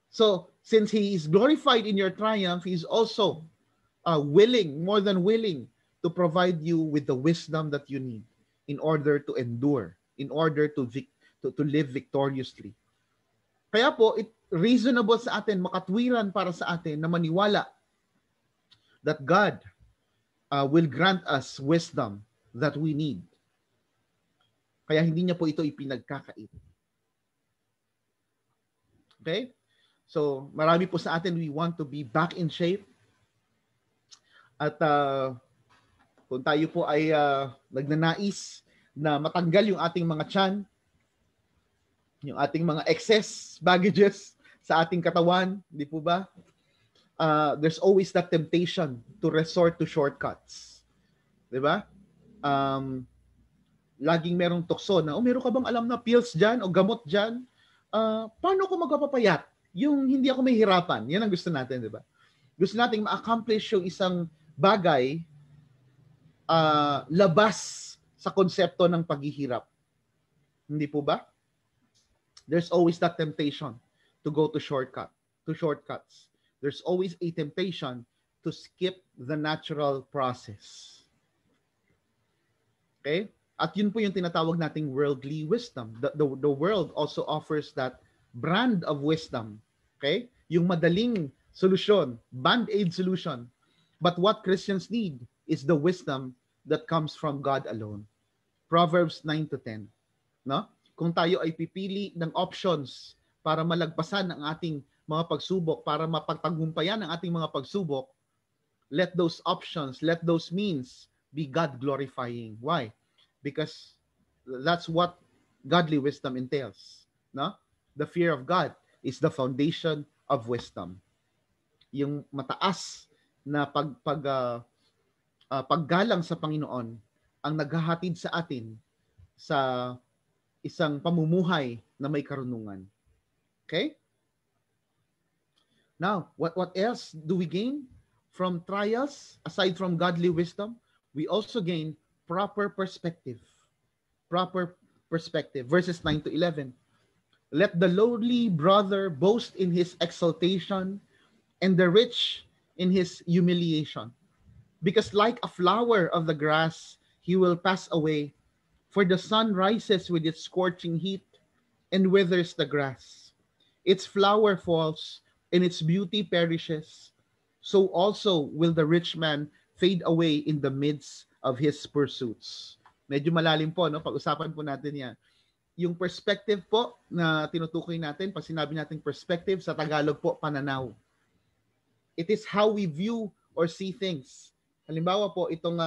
So, since He is glorified in your triumph, He is also willing, more than willing, to provide you with the wisdom that you need in order to endure, in order to live victoriously. Kaya po, reasonable sa atin, makatwiran para sa atin na maniwala that God will grant us wisdom that we need. Kaya hindi niya po ito ipinagkakait. Okay? So, marami po sa atin, we want to be back in shape. At kung tayo po ay nagnanais na matanggal yung ating mga tiyan, yung ating mga excess baggages sa ating katawan, di po ba? There's always that temptation to resort to shortcuts. Di ba? Laging merong tukso na, meron ka bang alam na pills dyan o gamot dyan? Paano ko magpapayat? Yung hindi ako may hirapan. Yan ang gusto natin, di ba? Gusto nating ma-accomplish yung isang bagay labas sa konsepto ng paghihirap. Hindi po ba? There's always that temptation to go to shortcuts. There's always a temptation to skip the natural process. Okay? At yun po yung tinatawag nating worldly wisdom. The world also offers that brand of wisdom. Okay? Yung madaling solusyon, band-aid solution. But what Christians need is the wisdom that comes from God alone. Proverbs 9-10. No? Kung tayo ay pipili ng options para malagpasan ang ating mga pagsubok, para mapagtagumpayan ang ating mga pagsubok, let those options, let those means be God-glorifying. Why? Because that's what godly wisdom entails. No? The fear of God is the foundation of wisdom. Yung mataas na paggalang sa Panginoon ang naghahatid sa atin sa isang pamumuhay na may karunungan. Okay? Now, what else do we gain from trials aside from godly wisdom? We also gain proper perspective. Proper perspective. Verses 9-11. Let the lowly brother boast in his exaltation and the rich in his humiliation. Because like a flower of the grass, he will pass away. For the sun rises with its scorching heat and withers the grass. Its flower falls and its beauty perishes. So also will the rich man fade away in the midst of his pursuits. Medyo malalim po, no? Pag-usapan po natin yan. Yung perspective po na tinutukoy natin, pag sinabi natin perspective, sa Tagalog po, pananaw. It is how we view or see things. Halimbawa po, itong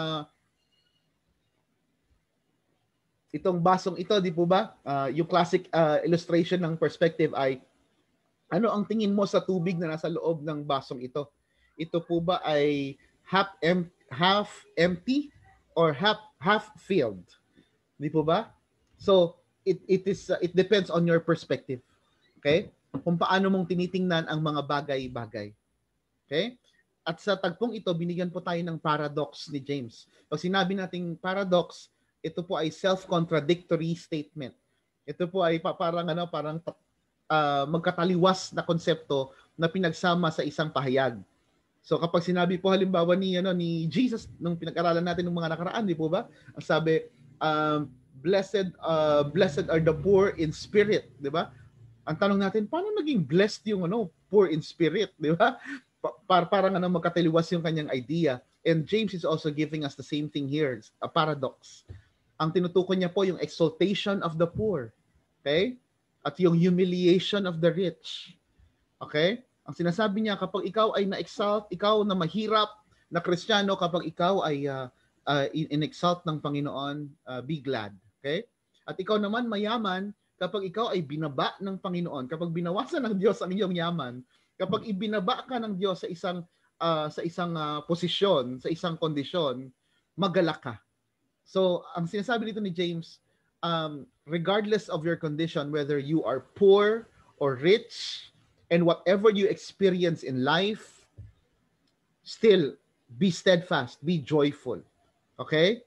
basong ito, di po ba? Yung classic illustration ng perspective ay, ano ang tingin mo sa tubig na nasa loob ng basong ito? Ito po ba ay half empty or half filled? Di po ba? So, it depends on your perspective. Okay? Kung paano mong tinitingnan ang mga bagay-bagay. Okay? At sa tagpong ito, binigyan po tayo ng paradox ni James. Pag sinabi nating paradox, ito po ay self-contradictory statement. Ito po ay parang magkataliwas na konsepto na pinagsama sa isang pahayag. So kapag sinabi po halimbawa ni Jesus nung pinag-aralan natin ng mga nakaraan, di po ba? Ang sabi, blessed are the poor in spirit, di ba? Ang tanong natin, paano naging blessed yung poor in spirit, di ba? Parang magkataliwas yung kanyang idea. And James is also giving us the same thing here. It's a paradox. Ang tinutukoy niya po yung exaltation of the poor. Okay? At yung humiliation of the rich. Okay? Ang sinasabi niya, kapag ikaw ay na-exalt, ikaw na mahirap na Kristiyano, kapag ikaw ay in-exalt ng Panginoon, be glad. Okay? At ikaw naman mayaman, kapag ikaw ay binaba ng Panginoon, kapag binawasan ng Diyos ang iyong yaman, kapag ibinaba ka ng Diyos sa isang posisyon, sa isang kondisyon, magalak ka. So, ang sinasabi dito ni James, regardless of your condition, whether you are poor or rich, and whatever you experience in life, still be steadfast, be joyful. Okay?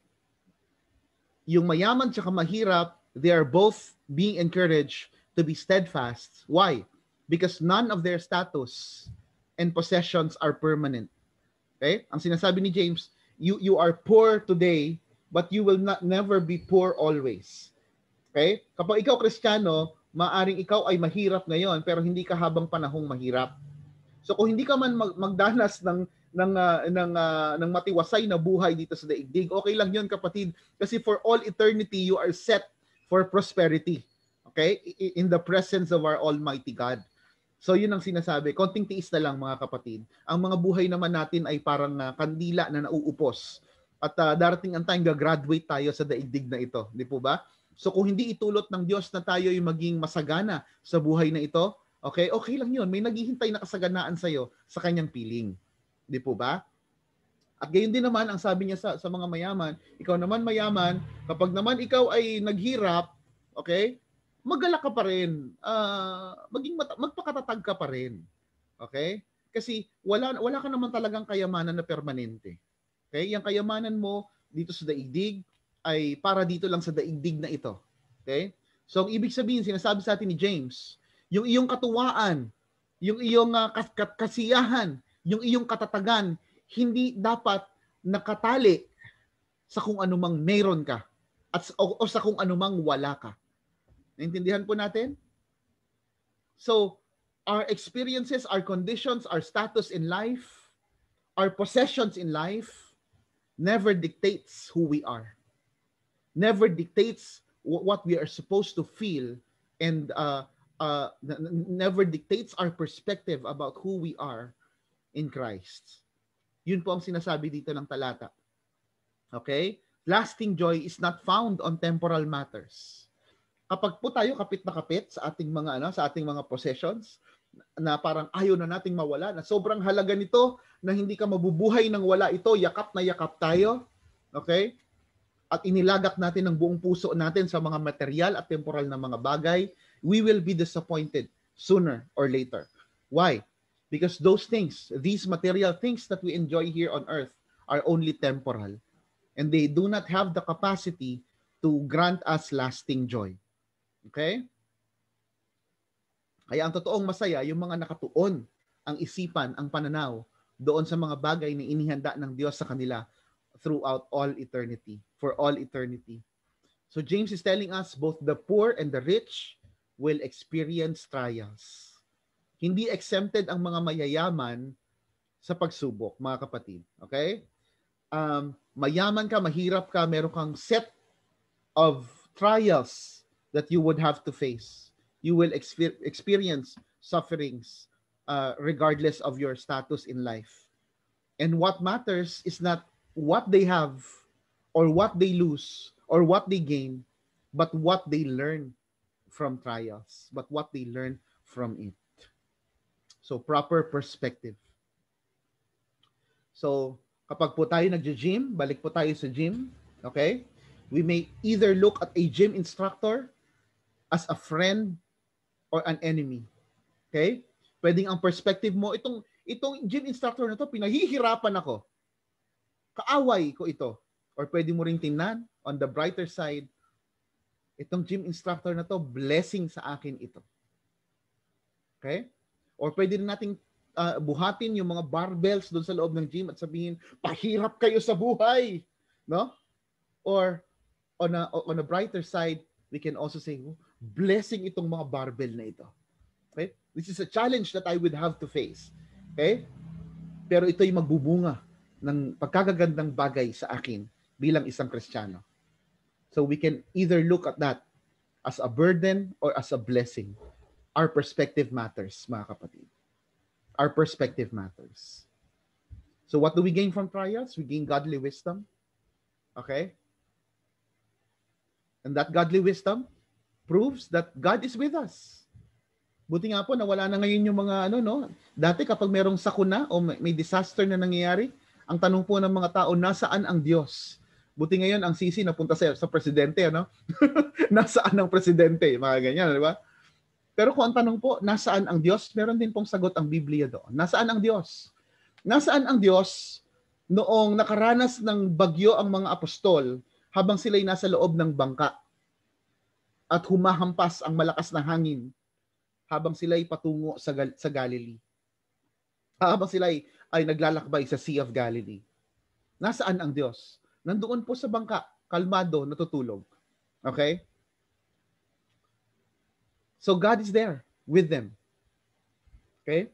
Yung mayaman tsaka mahirap, they are both being encouraged to be steadfast. Why? Because none of their status and possessions are permanent. Okay? Ang sinasabi ni James, you are poor today, but you will never be poor always. Okay? Kapag ikaw Kristiyano, maaring ikaw ay mahirap ngayon, pero hindi ka habang panahong mahirap. So kung hindi ka man magdanas ng matiwasay na buhay dito sa daigdig, okay lang yun kapatid, kasi for all eternity you are set for prosperity. Okay? In the presence of our Almighty God. So yun ang sinasabi, konting tiis na lang mga kapatid. Ang mga buhay naman natin ay parang kandila na nauupos. At darating ang time, gagraduate tayo sa daigdig na ito. Di po ba? So kung hindi itulot ng Diyos na tayo ay maging masagana sa buhay na ito, okay lang yun. May naghihintay na kasaganaan sa'yo sa kanyang piling. Di po ba? At gayon din naman, ang sabi niya sa mga mayaman, ikaw naman mayaman, kapag naman ikaw ay naghirap, okay, magalak ka pa rin. Magpakatatag ka pa rin. Okay? Kasi wala ka naman talagang kayamanan na permanente. Okay? Yung kayamanan mo dito sa daigdig ay para dito lang sa daigdig na ito. Okay? So, ang ibig sabihin, sinasabi sa atin ni James, yung iyong katuwaan, yung iyong kasiyahan, yung iyong katatagan, hindi dapat nakatali sa kung anumang meron ka o sa kung anumang wala ka. Naintindihan po natin? So, our experiences, our conditions, our status in life, our possessions in life, never dictates who we are. Never dictates what we are supposed to feel, and never dictates our perspective about who we are in Christ. Yun po ang sinasabi dito ng talata. Okay? Lasting joy is not found on temporal matters. Kapag po tayo kapit na kapit sa ating mga possessions, na parang ayaw na nating mawala, na sobrang halaga nito, na hindi ka mabubuhay nang wala ito, yakap na yakap tayo. Okay? At inilagak natin ang buong puso natin sa mga material at temporal na mga bagay, we will be disappointed sooner or later. Why? Because those things, these material things that we enjoy here on earth are only temporal. And they do not have the capacity to grant us lasting joy. Okay? Kaya ang totoong masaya, yung mga nakatuon ang isipan, ang pananaw, doon sa mga bagay na inihanda ng Diyos sa kanila throughout all eternity, for all eternity. So James is telling us both the poor and the rich will experience trials. Hindi exempted ang mga mayayaman sa pagsubok, mga kapatid. Okay? Mayaman ka, mahirap ka, meron kang set of trials that you would have to face. You will experience sufferings regardless of your status in life. And what matters is not what they have or what they lose or what they gain, but what they learn from trials, but what they learn from it. So, proper perspective. So, kapag po tayo nag-gym, balik po tayo sa gym, okay? We may either look at a gym instructor as a friend or an enemy. Okay? Pwedeng ang perspective mo, itong gym instructor na to, pinahihirapan ako. Kaaway ko ito. Or pwede mo ring tingnan, on the brighter side, itong gym instructor na to, blessing sa akin ito. Okay? Or pwede rin nating buhatin yung mga barbells doon sa loob ng gym at sabihin, pahirap kayo sa buhay. No? Or on a brighter side, we can also say, blessing itong mga barbell na ito. Okay? This is a challenge that I would have to face. Okay? Pero ito'y magbubunga ng pagkagagandang bagay sa akin bilang isang Kristiyano. So we can either look at that as a burden or as a blessing. Our perspective matters, mga kapatid. Our perspective matters. So what do we gain from trials? We gain godly wisdom. Okay? And that godly wisdom proves that God is with us. Buti nga po, nawala na ngayon yung mga Dati kapag merong sakuna o may disaster na nangyayari, ang tanong po ng mga tao, nasaan ang Diyos? Buti ngayon, ang sisi napunta sa presidente, Nasaan ang presidente? Mga ganyan, di ba? Pero kung ang tanong po, nasaan ang Diyos? Meron din pong sagot ang Biblia doon. Nasaan ang Diyos? Nasaan ang Diyos noong nakaranas ng bagyo ang mga apostol habang sila'y nasa loob ng bangka at humahampas ang malakas na hangin habang sila'y patungo sa Galilee. Habang sila'y naglalakbay sa Sea of Galilee. Nasaan ang Diyos? Nandoon po sa bangka, kalmado, natutulog. Okay? So God is there with them. Okay?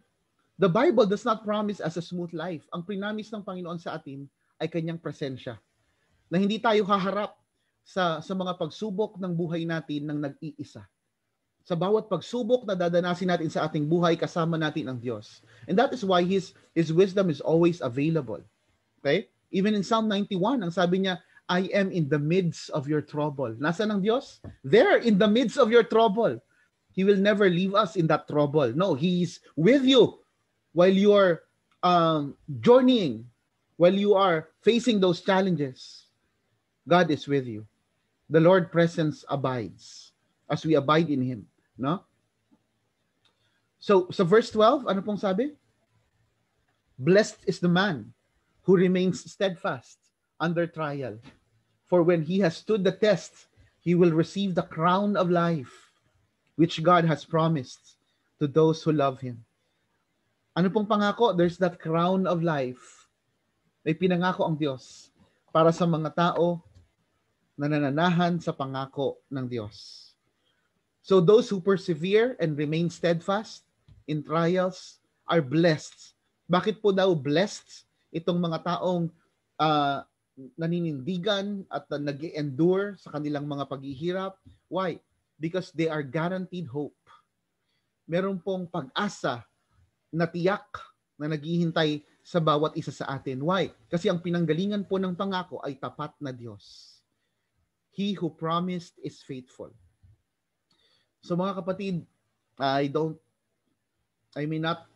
The Bible does not promise us a smooth life. Ang prinamis ng Panginoon sa atin ay kanyang presensya. Na hindi tayo haharap sa mga pagsubok ng buhay natin ng nag-iisa. Sa bawat pagsubok na dadanasin natin sa ating buhay, kasama natin ang Diyos. And that is why His wisdom is always available. Okay? Even in Psalm 91, ang sabi niya, I am in the midst of your trouble. Nasaan ang Diyos? There, in the midst of your trouble. He will never leave us in that trouble. No, He's with you while you are journeying, while you are facing those challenges. God is with you. The Lord's presence abides as we abide in Him. No? So, sa verse 12, ano pong sabi? Blessed is the man who remains steadfast under trial. For when he has stood the test, he will receive the crown of life, which God has promised to those who love Him. Ano pong pangako? There's that crown of life. May pinangako ang Diyos para sa mga tao na nananahan sa pangako ng Diyos. So those who persevere and remain steadfast in trials are blessed. Bakit po daw blessed itong mga taong naninindigan at nag-endure sa kanilang mga paghihirap? Why? Because they are guaranteed hope. Meron pong pag-asa na tiyak na naghihintay sa bawat isa sa atin. Why? Kasi ang pinanggalingan po ng pangako ay tapat na Diyos. He who promised is faithful. So mga kapatid, I may not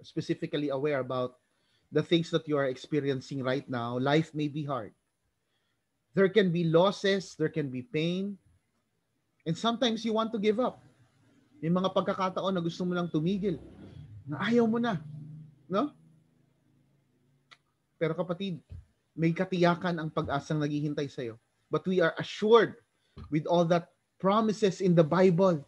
specifically aware about the things that you are experiencing right now. Life may be hard. There can be losses, there can be pain, and sometimes you want to give up. May mga pagkakataon na gusto mo lang tumigil, na ayaw mo na. No? Pero kapatid, may katiyakan ang pag-asang naghihintay sa'yo. But we are assured with all that promises in the Bible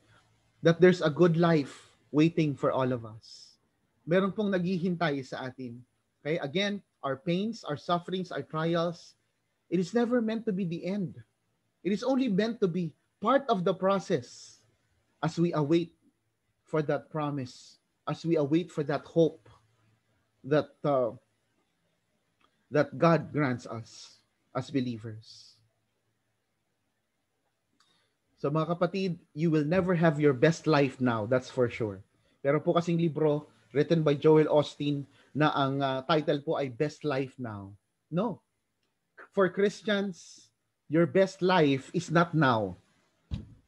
that there's a good life waiting for all of us. Meron pong naghihintay sa atin. Okay? Again, our pains, our sufferings, our trials, it is never meant to be the end. It is only meant to be part of the process as we await for that promise, as we await for that hope that God grants us as believers. So mga kapatid, you will never have your best life now, that's for sure. Pero po kasing libro written by Joel Osteen na ang title po ay Best Life Now. No. For Christians, your best life is not now.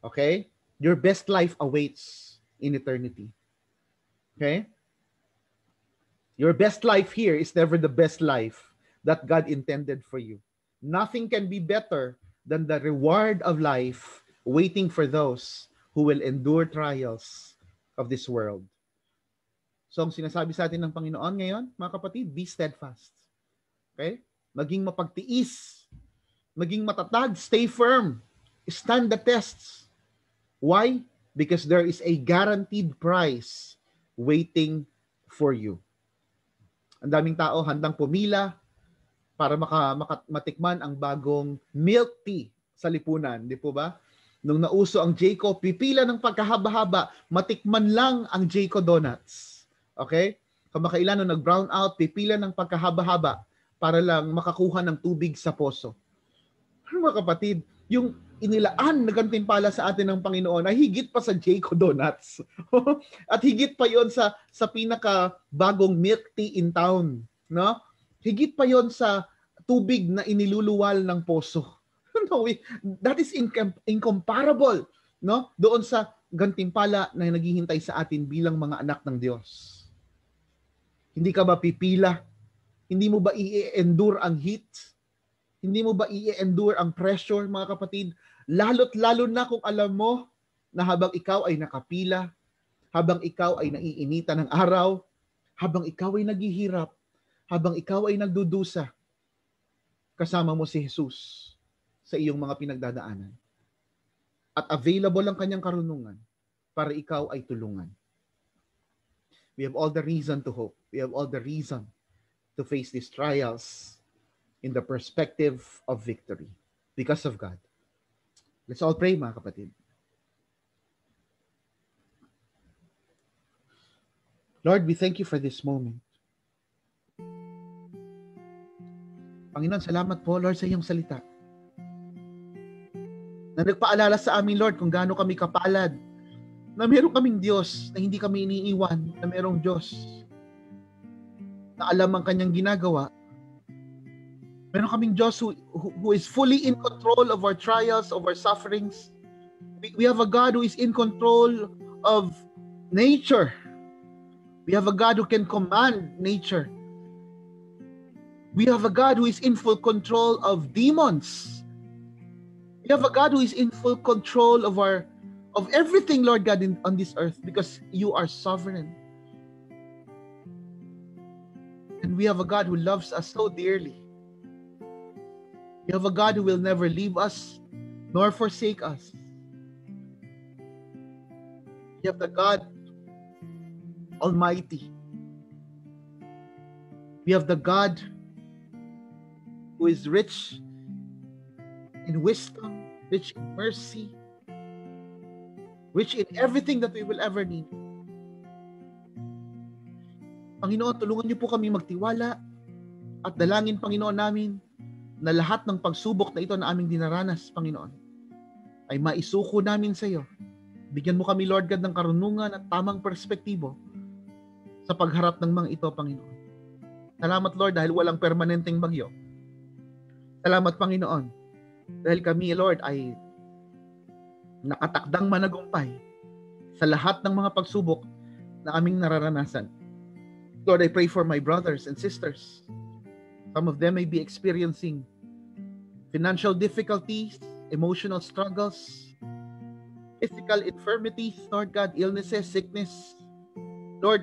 Okay? Your best life awaits in eternity. Okay? Your best life here is never the best life that God intended for you. Nothing can be better than the reward of life waiting for those who will endure trials of this world. So, ang sinasabi sa atin ng Panginoon ngayon, mga kapatid, be steadfast. Okay? Maging mapagtiis. Maging matatag. Stay firm. Stand the tests. Why? Because there is a guaranteed prize waiting for you. Ang daming tao handang pumila para matikman ang bagong milk tea sa lipunan. Di po ba? Nung nauso ang Jayco, pipila ng pagkahaba-haba, matikman lang ang Jayco Donuts. Okay? Kamakailan nung nag-brown out, pipila ng pagkahaba-haba para lang makakuha ng tubig sa poso. Pero mga kapatid, yung inilaan na gantimpala sa atin ng Panginoon ay higit pa sa Jayco Donuts. At higit pa yon sa pinaka bagong milk tea in town, no? Higit pa yon sa tubig na iniluluwal ng poso. No, that is incomparable, no? Doon sa gantimpala na naghihintay sa atin bilang mga anak ng Diyos. Hindi ka ba pipila? Hindi mo ba i-endure ang heat? Hindi mo ba i-endure ang pressure, mga kapatid? Lalo't lalo na kung alam mo na habang ikaw ay nakapila, habang ikaw ay naiinitan ng araw, habang ikaw ay naghihirap, habang ikaw ay nagdudusa, kasama mo si Jesus sa iyong mga pinagdadaanan. At available ang kanyang karunungan para ikaw ay tulungan. We have all the reason to hope. We have all the reason to face these trials in the perspective of victory because of God. Let's all pray, mga kapatid. Lord, we thank you for this moment. Panginoon, salamat po, Lord, sa iyong salita. Na nagpaalala sa amin, Lord, kung gaano kami kapalad, na meron kaming Diyos, na hindi kami iniiwan, na merong Diyos na alam ang kanyang ginagawa. Meron kaming Diyos who is fully in control of our trials, of our sufferings. We have a God who is in control of nature. We have a God who can command nature. We have a God who is in full control of demons. We have a God who is in full control of everything, Lord God, on this earth, because you are sovereign. And we have a God who loves us so dearly. We have a God who will never leave us nor forsake us. We have the God Almighty. We have the God who is rich in wisdom, rich in mercy, rich in everything that we will ever need. Panginoon, tulungan niyo po kami magtiwala at dalangin, Panginoon, namin na lahat ng pagsubok na ito na aming dinaranas, Panginoon, ay maisuko namin sa iyo. Bigyan mo kami, Lord God, ng karunungan at tamang perspektibo sa pagharap ng mga ito, Panginoon. Salamat, Lord, dahil walang permanenteng bagyo. Salamat, Panginoon, dahil kami, Lord, ay nakatakdang managumpay sa lahat ng mga pagsubok na aming nararanasan. Lord, I pray for my brothers and sisters. Some of them may be experiencing financial difficulties, emotional struggles, physical infirmities, Lord God, illnesses, sickness. Lord,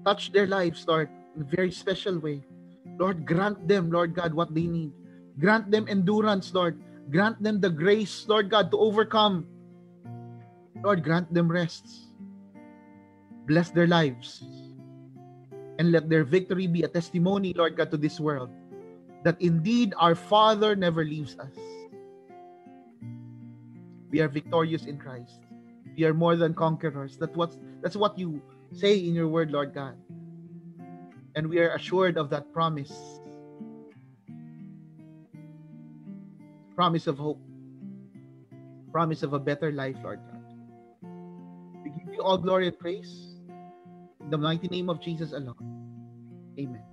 touch their lives, Lord, in a very special way. Lord, grant them, Lord God, what they need. Grant them endurance, Lord. Grant them the grace, Lord God, to overcome. Lord, grant them rest. Bless their lives. And let their victory be a testimony, Lord God, to this world, that indeed our Father never leaves us. We are victorious in Christ. We are more than conquerors. That's what you say in your word, Lord God. And we are assured of that promise. Promise of hope. Promise of a better life, Lord God. We give you all glory and praise. In the mighty name of Jesus alone. Amen.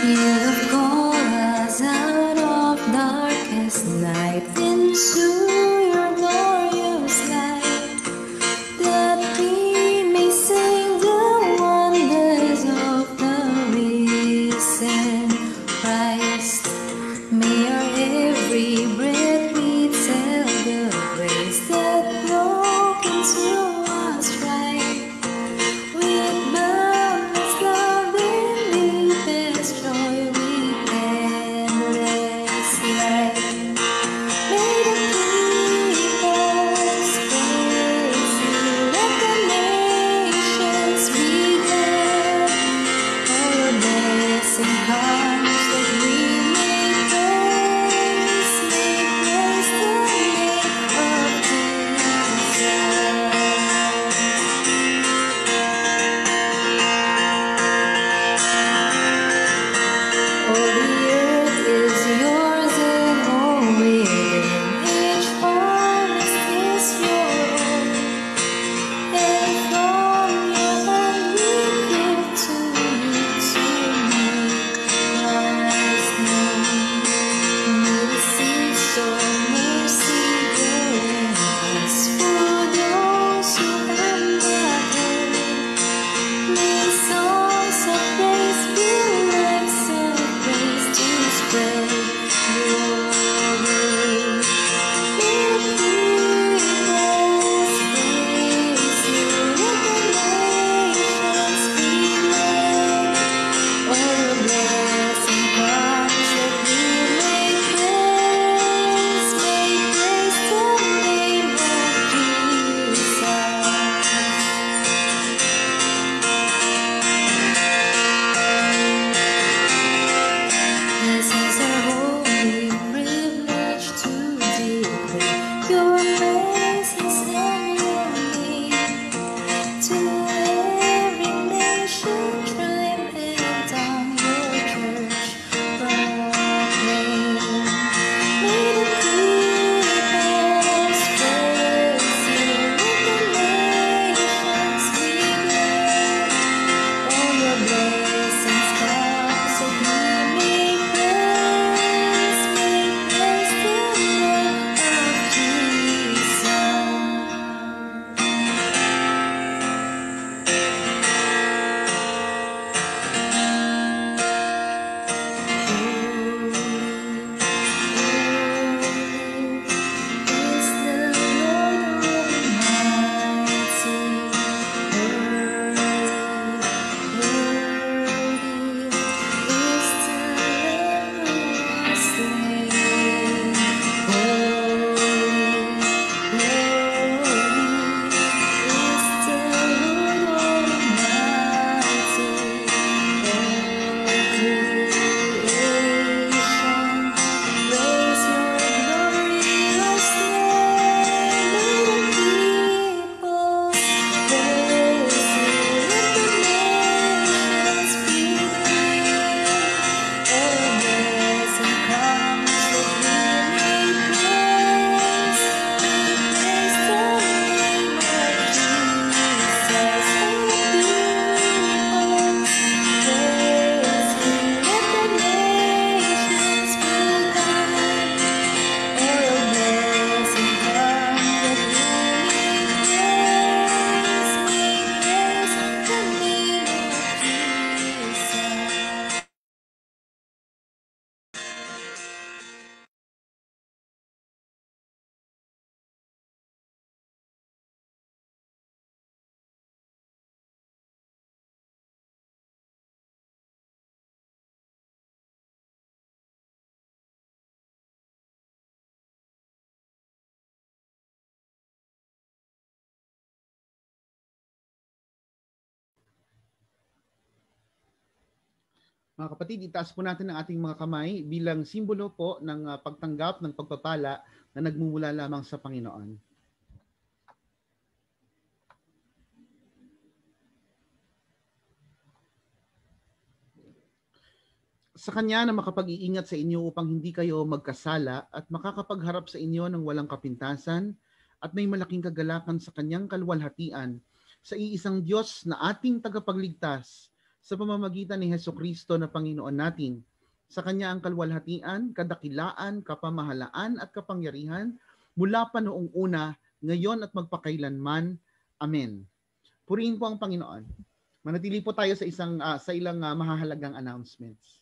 You have called us out of darkest night into your glorious light, that we may sing the wonders of the risen Christ. May our every breath we tell the grace that light. May the peoples praise you, let the nations be glad. All your blessing comes that we may praise the name of Jesus. All the earth is yours and all within, each promise is your own. And from your hand we give to you to make Christ known. May the seeds of mercy grow in us for those who have not heard. May songs of praise fill lips of praise to spread your word. May the peoples praise you, let the nations be glad. All your blessing comes that we may praise the name of Jesus. This is our holy privilege to declare your presence and your name to every nation, tribe, and tongue. Your church proclaim. May the peoples praise you, let the nations be glad. All your blessings come so we may praise the name of Jesus. Mga kapatid, itaas po natin ang ating mga kamay bilang simbolo po ng pagtanggap ng pagpapala na nagmumula lamang sa Panginoon. Sa Kanya na makapag-iingat sa inyo upang hindi kayo magkasala at makakapagharap sa inyo ng walang kapintasan at may malaking kagalakan sa Kanyang kaluwalhatian sa iisang Diyos na ating tagapagligtas sa pamamagitan ni Hesukristo na Panginoon natin. Sa Kanya ang kaluwalhatian, kadakilaan, kapamahalaan at kapangyarihan mula pa noong una, ngayon at magpakailanman. Amen. Purihin po ang Panginoon. Manatili po tayo sa ilang mahahalagang announcements.